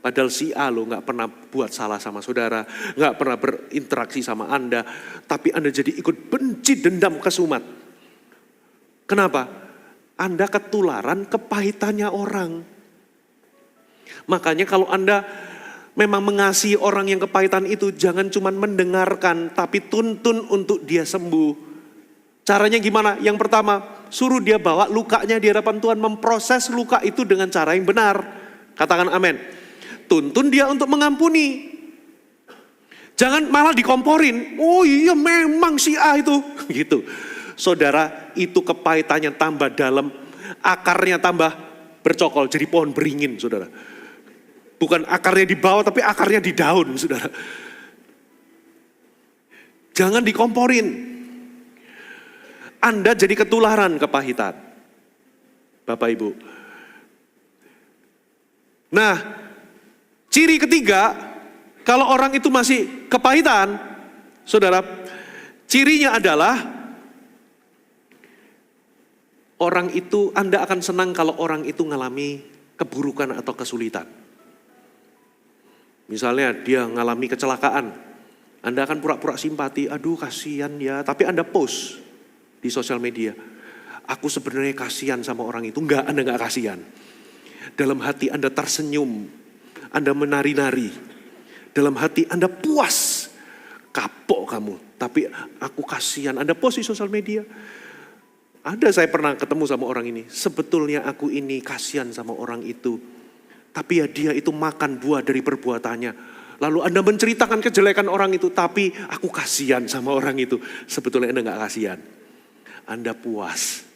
Padahal si A lo nggak pernah buat salah sama saudara, nggak pernah berinteraksi sama Anda, tapi Anda jadi ikut benci, dendam, kesumat. Kenapa? Anda ketularan kepahitannya orang. Makanya kalau Anda memang mengasihi orang yang kepahitan itu, jangan cuma mendengarkan, tapi tuntun untuk dia sembuh. Caranya gimana? Yang pertama, suruh dia bawa lukanya di hadapan Tuhan, memproses luka itu dengan cara yang benar. Katakan amin. Tuntun dia untuk mengampuni. Jangan malah dikomporin. Oh iya memang si A itu. Gitu. Saudara, itu kepahitannya tambah dalam, akarnya tambah bercokol, jadi pohon beringin, saudara. Bukan akarnya di bawah, tapi akarnya di daun, saudara. Jangan dikomporin. Anda jadi ketularan kepahitan. Bapak Ibu. Nah, ciri ketiga, kalau orang itu masih kepahitan, saudara, cirinya adalah orang itu, Anda akan senang kalau orang itu mengalami keburukan atau kesulitan. Misalnya dia mengalami kecelakaan, Anda akan pura-pura simpati, aduh kasihan ya, tapi Anda post di sosial media, aku sebenarnya kasihan sama orang itu. Enggak, Anda enggak kasihan. Dalam hati Anda tersenyum, Anda menari-nari, dalam hati Anda puas, kapok kamu, tapi aku kasihan. Anda post di sosial media. Ada, saya pernah ketemu sama orang ini, sebetulnya aku ini kasihan sama orang itu, tapi ya dia itu makan buah dari perbuatannya. Lalu Anda menceritakan kejelekan orang itu, tapi aku kasihan sama orang itu. Sebetulnya Anda gak kasihan, Anda puas.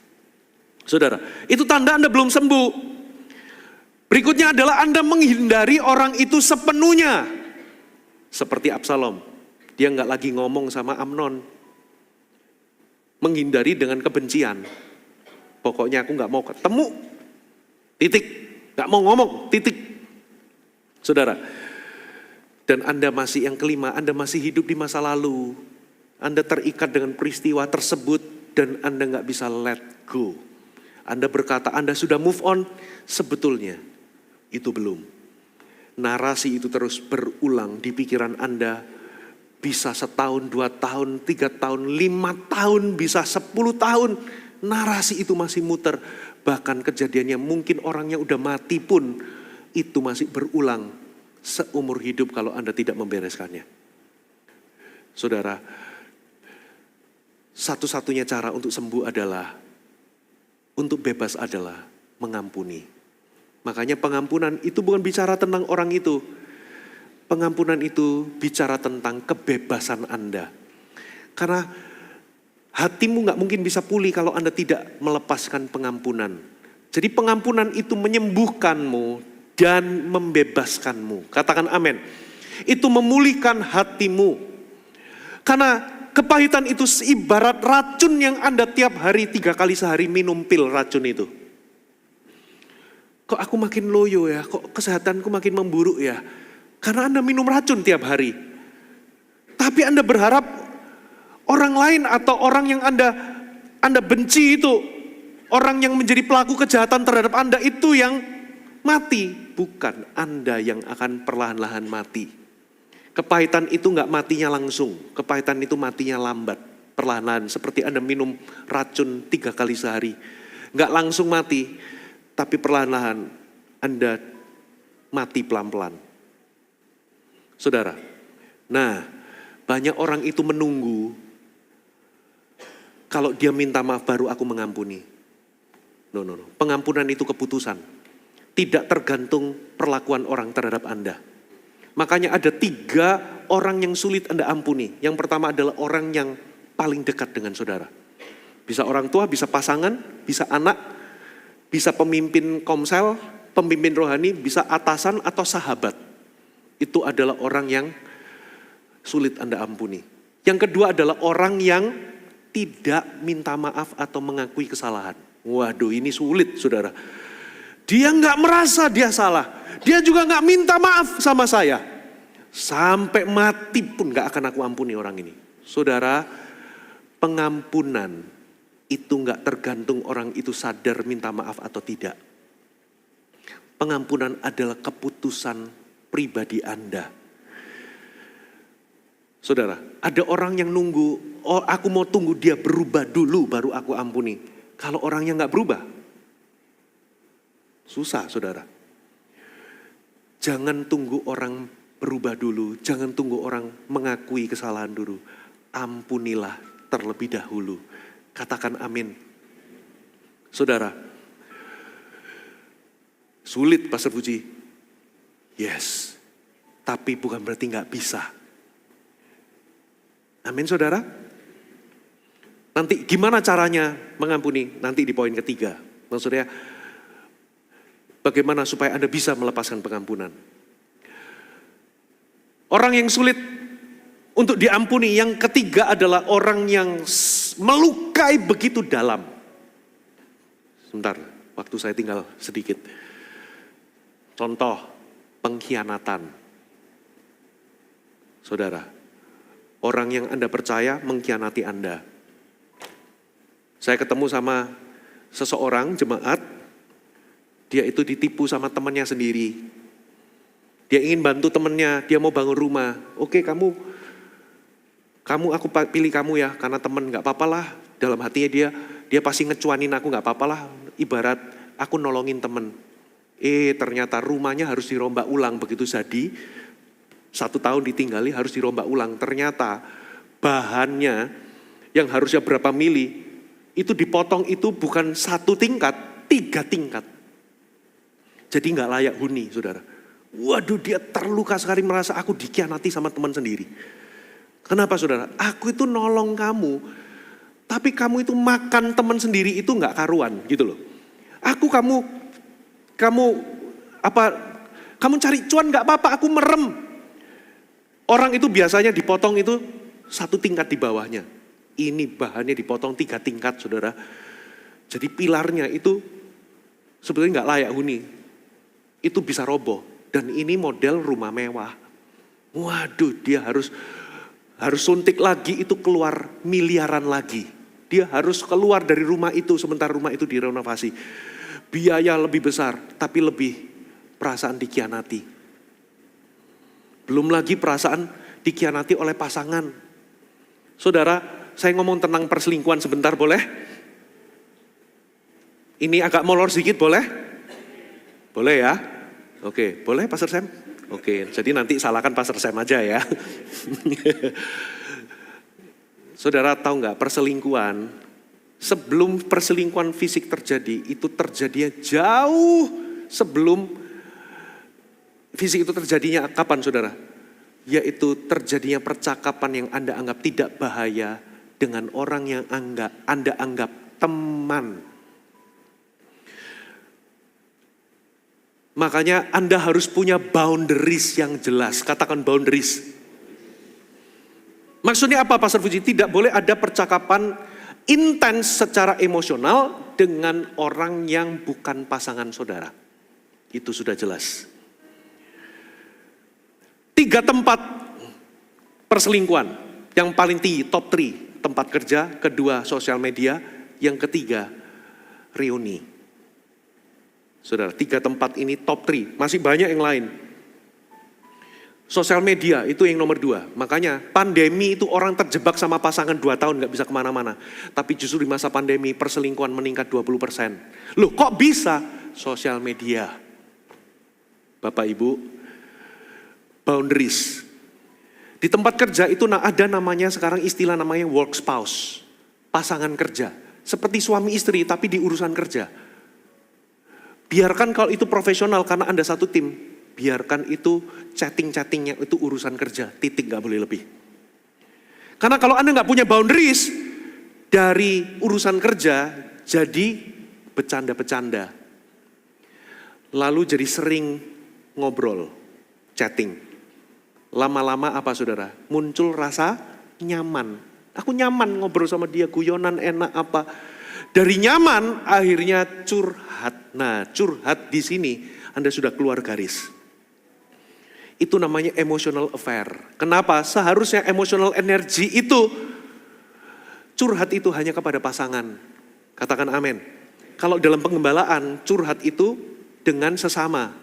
Saudara, itu tanda Anda belum sembuh. Berikutnya adalah Anda menghindari orang itu sepenuhnya. Seperti Absalom, dia gak lagi ngomong sama Amnon. Menghindari dengan kebencian. Pokoknya aku gak mau ketemu, titik. Gak mau ngomong, titik. Saudara, dan Anda masih yang kelima, Anda masih hidup di masa lalu. Anda terikat dengan peristiwa tersebut dan Anda gak bisa let go. Anda berkata Anda sudah move on, sebetulnya itu belum. Narasi itu terus berulang di pikiran Anda. Bisa 1 tahun, 2 tahun, 3 tahun, 5 tahun, bisa 10 tahun. Narasi itu masih muter. Bahkan kejadiannya mungkin orangnya udah mati pun, itu masih berulang seumur hidup kalau Anda tidak membereskannya. Saudara, satu-satunya cara untuk sembuh adalah, untuk bebas adalah mengampuni. Makanya pengampunan itu bukan bicara tentang orang itu. Pengampunan itu bicara tentang kebebasan Anda. Karena hatimu gak mungkin bisa pulih kalau Anda tidak melepaskan pengampunan. Jadi pengampunan itu menyembuhkanmu dan membebaskanmu. Katakan amin. Itu memulihkan hatimu. Karena kepahitan itu ibarat racun yang Anda tiap hari 3 kali sehari minum pil racun itu. Kok aku makin loyo ya, kok kesehatanku makin memburuk ya. Karena Anda minum racun tiap hari. Tapi Anda berharap orang lain atau orang yang Anda benci itu, orang yang menjadi pelaku kejahatan terhadap Anda itu yang mati. Bukan, Anda yang akan perlahan-lahan mati. Kepahitan itu gak matinya langsung. Kepahitan itu matinya lambat, perlahan-lahan. Seperti Anda minum racun 3 kali sehari. Gak langsung mati, tapi perlahan-lahan Anda mati pelan-pelan. Saudara, nah banyak orang itu menunggu kalau dia minta maaf baru aku mengampuni. No. Pengampunan itu keputusan. Tidak tergantung perlakuan orang terhadap Anda. Makanya ada 3 orang yang sulit Anda ampuni. Yang pertama adalah orang yang paling dekat dengan saudara. Bisa orang tua, bisa pasangan, bisa anak, bisa pemimpin komsel, pemimpin rohani, bisa atasan atau sahabat. Itu adalah orang yang sulit Anda ampuni. Yang kedua adalah orang yang tidak minta maaf atau mengakui kesalahan. Waduh, ini sulit, saudara. Dia nggak merasa dia salah. Dia juga nggak minta maaf sama saya. Sampai mati pun nggak akan aku ampuni orang ini. Saudara, pengampunan itu nggak tergantung orang itu sadar minta maaf atau tidak. Pengampunan adalah keputusan pribadi Anda. Saudara, ada orang yang nunggu, oh aku mau tunggu dia berubah dulu baru aku ampuni. Kalau orangnya nggak berubah, susah saudara. Jangan tunggu orang berubah dulu, jangan tunggu orang mengakui kesalahan dulu. Ampunilah terlebih dahulu. Katakan amin. Saudara, sulit Pastor Puji. Yes, tapi bukan berarti nggak bisa. Amin saudara. Nanti gimana caranya mengampuni? Nanti di poin ketiga. Maksudnya bagaimana supaya Anda bisa melepaskan pengampunan. Orang yang sulit untuk diampuni, yang ketiga adalah orang yang melukai begitu dalam. Sebentar, waktu saya tinggal sedikit. Contoh, pengkhianatan. Saudara, orang yang Anda percaya mengkhianati Anda. Saya ketemu sama seseorang jemaat, dia itu ditipu sama temannya sendiri. Dia ingin bantu temannya, dia mau bangun rumah. Oke, kamu aku pilih kamu ya, karena teman nggak apa-apa lah. Dalam hatinya dia pasti ngecuanin aku, nggak apa-apa lah. Ibarat aku nolongin teman. Ternyata rumahnya harus dirombak ulang begitu jadi. 1 tahun ditinggali harus dirombak ulang. Ternyata bahannya yang harusnya berapa mili, itu dipotong itu bukan 1 tingkat, 3 tingkat. Jadi nggak layak huni saudara. Waduh, dia terluka sekali, merasa aku dikhianati sama teman sendiri. Kenapa saudara? Aku itu nolong kamu, tapi kamu itu makan teman sendiri itu nggak karuan gitu loh. Kamu cari cuan nggak apa-apa, aku merem. Orang itu biasanya dipotong itu 1 tingkat di bawahnya. Ini bahannya dipotong 3 tingkat saudara. Jadi pilarnya itu sebetulnya nggak layak huni. Itu bisa roboh. Dan ini model rumah mewah. Waduh, dia harus suntik lagi, itu keluar miliaran lagi. Dia harus keluar dari rumah itu, sementara rumah itu direnovasi. Biaya lebih besar, tapi lebih perasaan dikhianati. Belum lagi perasaan dikhianati oleh pasangan. Saudara, saya ngomong tentang perselingkuhan sebentar boleh? Ini agak molor sedikit boleh? Boleh ya? Oke, boleh Pastor Sam? Oke, jadi nanti salahkan Pastor Sam aja ya. Saudara tahu nggak, perselingkuhan, sebelum perselingkuhan fisik terjadi, itu terjadinya jauh sebelum fisik itu terjadinya kapan saudara? Yaitu terjadinya percakapan yang Anda anggap tidak bahaya dengan orang yang Anda anggap teman. Makanya Anda harus punya boundaries yang jelas. Katakan boundaries. Maksudnya apa Pastor Puji? Tidak boleh ada percakapan intens secara emosional dengan orang yang bukan pasangan saudara. Itu sudah jelas. 3 tempat perselingkuhan. Yang paling tinggi, top 3. Tempat kerja, kedua sosial media, yang ketiga reuni. Saudara, 3 tempat ini top 3. Masih banyak yang lain. Sosial media itu yang nomor 2. Makanya pandemi itu orang terjebak sama pasangan 2 tahun gak bisa kemana-mana. Tapi justru di masa pandemi perselingkuhan meningkat 20%. Loh kok bisa? Sosial media. Bapak Ibu, boundaries. Di tempat kerja itu ada namanya sekarang istilah namanya work spouse. Pasangan kerja. Seperti suami istri tapi di urusan kerja. Biarkan kalau itu profesional karena Anda satu tim. Biarkan itu chatting-chattingnya itu urusan kerja. Titik, gak boleh lebih. Karena kalau Anda gak punya boundaries dari urusan kerja, jadi bercanda-bercanda. Lalu jadi sering ngobrol, chatting. Lama-lama apa saudara? Muncul rasa nyaman. Aku nyaman ngobrol sama dia, guyonan enak apa. Dari nyaman akhirnya curhat. Nah, curhat di sini Anda sudah keluar garis. Itu namanya emotional affair. Kenapa? Seharusnya emotional energy itu curhat itu hanya kepada pasangan. Katakan amin. Kalau dalam pengembalaan, curhat itu dengan sesama.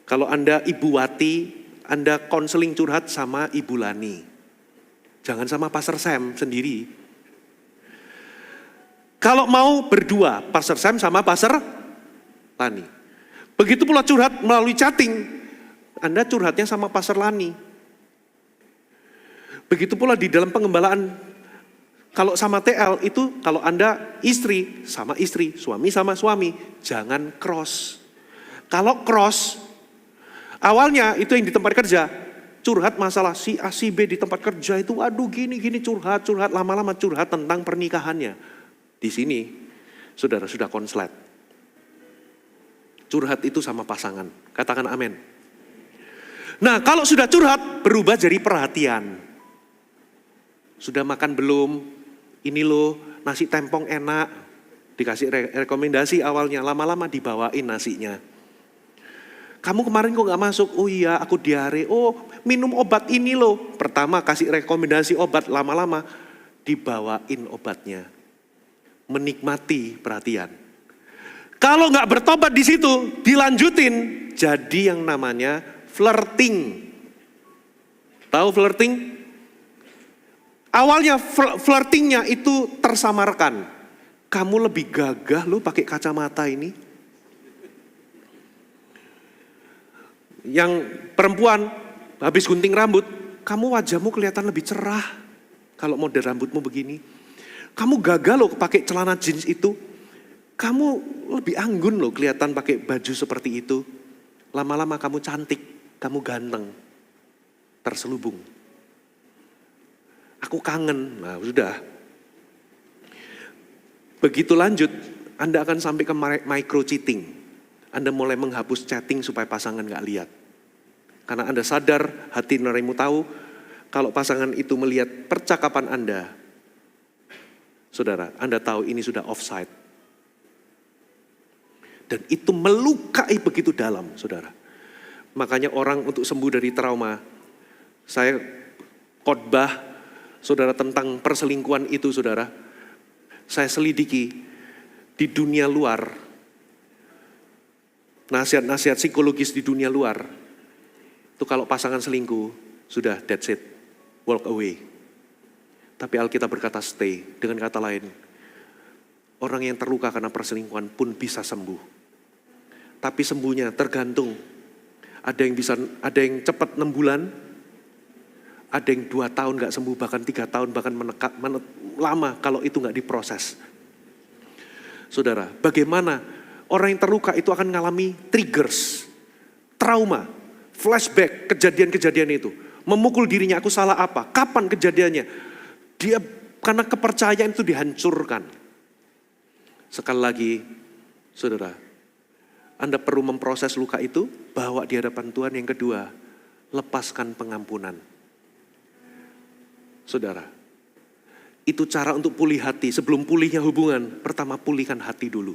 Kalau Anda Ibu Wati, Anda konseling curhat sama Ibu Lani. Jangan sama Pastor Sam sendiri. Kalau mau berdua, Pastor Sam sama Pastor Lani. Begitu pula curhat melalui chatting, Anda curhatnya sama Pastor Lani. Begitu pula di dalam pengembalaan, kalau sama TL itu, kalau Anda istri sama istri, suami sama suami, jangan cross. Kalau cross, awalnya itu yang di tempat kerja, curhat masalah si A, si B di tempat kerja itu, aduh gini, curhat, lama-lama curhat tentang pernikahannya. Di sini, saudara sudah konslet. Curhat itu sama pasangan, katakan amin. Nah kalau sudah curhat, berubah jadi perhatian. Sudah makan belum? Ini loh nasi tempong enak. Dikasih rekomendasi awalnya, lama-lama dibawain nasinya. Kamu kemarin kok gak masuk? Oh iya aku diare. Oh minum obat ini loh. Pertama kasih rekomendasi obat, lama-lama dibawain obatnya. Menikmati perhatian. Kalau gak bertobat di situ, dilanjutin jadi yang namanya flirting. Tahu flirting? Awalnya flirtingnya itu tersamarkan. Kamu lebih gagah loh pakai kacamata ini. Yang perempuan habis gunting rambut, kamu wajahmu kelihatan lebih cerah kalau model rambutmu begini. Kamu gagah loh pakai celana jeans itu. Kamu lebih anggun loh kelihatan pakai baju seperti itu. Lama-lama kamu cantik, kamu ganteng, terselubung. Aku kangen, nah sudah. Begitu lanjut, Anda akan sampai ke micro cheating. Anda mulai menghapus chatting supaya pasangan gak lihat. Karena Anda sadar, hati nuranimu tahu, kalau pasangan itu melihat percakapan Anda, saudara, Anda tahu ini sudah offside. Dan itu melukai begitu dalam, saudara. Makanya orang untuk sembuh dari trauma, saya khotbah, saudara, tentang perselingkuhan itu, saudara. Saya selidiki di dunia luar. Nasihat-nasihat psikologis di dunia luar. Itu kalau pasangan selingkuh, sudah that's it. Walk away. Tapi Alkitab berkata stay. Dengan kata lain, orang yang terluka karena perselingkuhan pun bisa sembuh. Tapi sembuhnya tergantung. Ada yang cepat 6 bulan, ada yang 2 tahun gak sembuh, bahkan 3 tahun, bahkan lama kalau itu gak diproses. Saudara, bagaimana orang yang terluka itu akan mengalami triggers, trauma, flashback, kejadian-kejadian itu. Memukul dirinya, aku salah apa? Kapan kejadiannya? Dia karena kepercayaan itu dihancurkan. Sekali lagi, saudara, Anda perlu memproses luka itu, bawa di hadapan Tuhan. Yang kedua, lepaskan pengampunan. Saudara, itu cara untuk pulih hati. Sebelum pulihnya hubungan, pertama pulihkan hati dulu.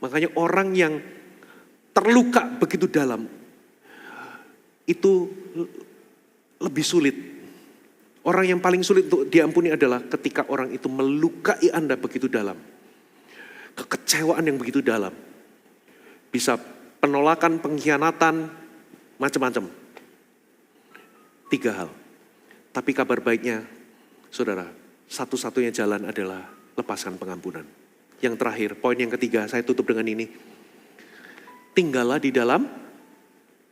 Makanya orang yang terluka begitu dalam, itu lebih sulit. Orang yang paling sulit untuk diampuni adalah ketika orang itu melukai Anda begitu dalam. Kekecewaan yang begitu dalam. Bisa penolakan, pengkhianatan, macam-macam. 3 hal. Tapi kabar baiknya, saudara, satu-satunya jalan adalah lepaskan pengampunan. Yang terakhir, poin yang ketiga, saya tutup dengan ini. Tinggallah di dalam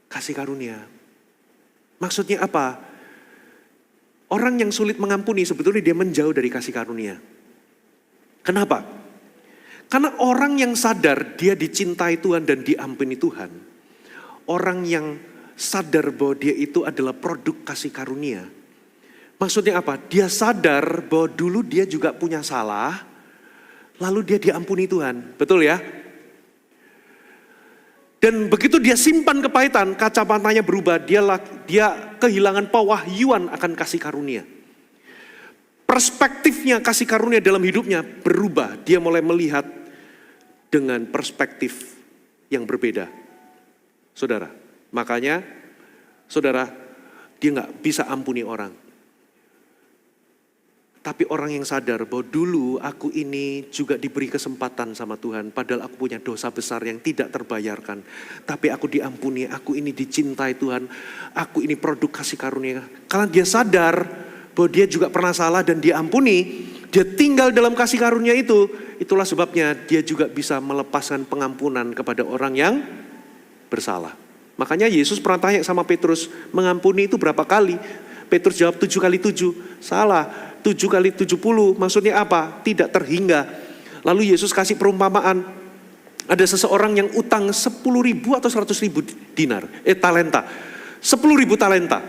kasih karunia. Maksudnya apa? Orang yang sulit mengampuni sebetulnya dia menjauh dari kasih karunia. Kenapa? Karena orang yang sadar dia dicintai Tuhan dan diampuni Tuhan. Orang yang sadar bahwa dia itu adalah produk kasih karunia. Maksudnya apa? Dia sadar bahwa dulu dia juga punya salah, lalu dia diampuni Tuhan. Betul ya? Dan begitu dia simpan kepahitan, kacamatanya berubah, dia kehilangan pewahyuan akan kasih karunia. Perspektifnya kasih karunia dalam hidupnya berubah. Dia mulai melihat dengan perspektif yang berbeda. Saudara, makanya saudara, dia gak bisa ampuni orang. Tapi orang yang sadar bahwa dulu aku ini juga diberi kesempatan sama Tuhan. Padahal aku punya dosa besar yang tidak terbayarkan. Tapi aku diampuni, aku ini dicintai Tuhan. Aku ini produk kasih karunia. Karena dia sadar bahwa dia juga pernah salah dan diampuni. Dia tinggal dalam kasih karunia itu. Itulah sebabnya dia juga bisa melepaskan pengampunan kepada orang yang bersalah. Makanya Yesus pernah tanya sama Petrus, mengampuni itu berapa kali? Petrus jawab 7 kali 7. Salah. 7 kali 70 maksudnya apa? Tidak terhingga. Lalu Yesus kasih perumpamaan. Ada seseorang yang utang 10.000 atau 100.000 dinar. Talenta. 10.000 talenta.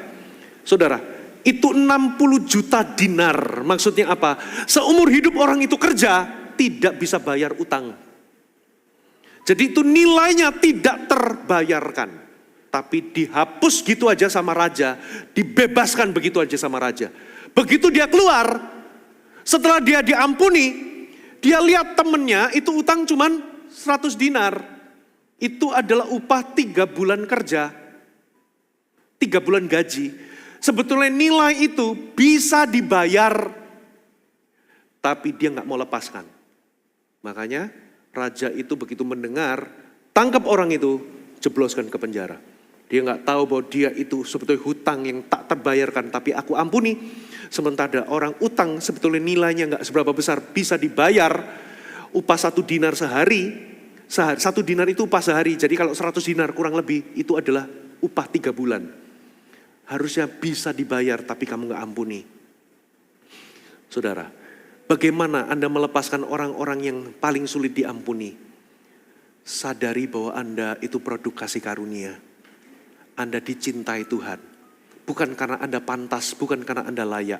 Saudara, itu 60 juta dinar. Maksudnya apa? Seumur hidup orang itu kerja, tidak bisa bayar utang. Jadi itu nilainya tidak terbayarkan. Tapi dihapus gitu aja sama raja. Dibebaskan begitu aja sama raja. Begitu dia keluar, setelah dia diampuni, dia lihat temennya itu utang cuman 100 dinar. Itu adalah upah 3 bulan kerja, 3 bulan gaji. Sebetulnya nilai itu bisa dibayar, tapi dia gak mau lepaskan. Makanya raja itu begitu mendengar, tangkap orang itu, jebloskan ke penjara. Dia gak tahu bahwa dia itu sebetulnya hutang yang tak terbayarkan, tapi aku ampuni. Sementara orang utang sebetulnya nilainya gak seberapa besar, bisa dibayar upah 1 dinar sehari. 1 dinar itu upah sehari, jadi kalau 100 dinar kurang lebih itu adalah upah 3 bulan. Harusnya bisa dibayar tapi kamu gak ampuni. Saudara, bagaimana Anda melepaskan orang-orang yang paling sulit diampuni? Sadari bahwa Anda itu produk kasih karunia. Anda dicintai Tuhan. Bukan karena Anda pantas, bukan karena Anda layak.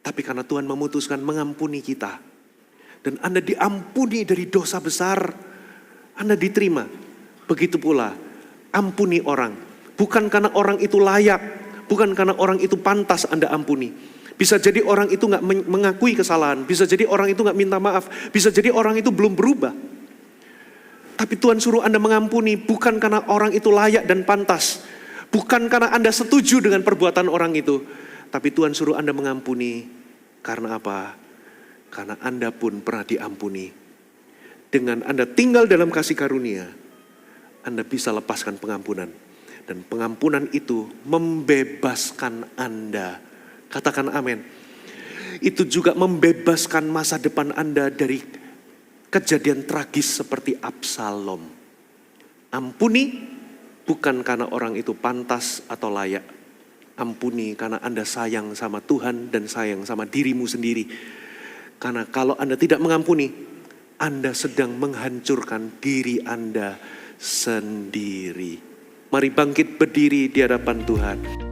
Tapi karena Tuhan memutuskan mengampuni kita. Dan Anda diampuni dari dosa besar. Anda diterima. Begitu pula, ampuni orang. Bukan karena orang itu layak. Bukan karena orang itu pantas Anda ampuni. Bisa jadi orang itu gak mengakui kesalahan. Bisa jadi orang itu gak minta maaf. Bisa jadi orang itu belum berubah. Tapi Tuhan suruh Anda mengampuni. Bukan karena orang itu layak dan pantas. Bukan karena Anda setuju dengan perbuatan orang itu. Tapi Tuhan suruh Anda mengampuni. Karena apa? Karena Anda pun pernah diampuni. Dengan Anda tinggal dalam kasih karunia, Anda bisa lepaskan pengampunan. Dan pengampunan itu membebaskan Anda. Katakan amin. Itu juga membebaskan masa depan Anda dari kejadian tragis seperti Absalom. Ampuni. Bukan karena orang itu pantas atau layak. Ampuni karena Anda sayang sama Tuhan dan sayang sama dirimu sendiri. Karena kalau Anda tidak mengampuni, Anda sedang menghancurkan diri Anda sendiri. Mari bangkit berdiri di hadapan Tuhan.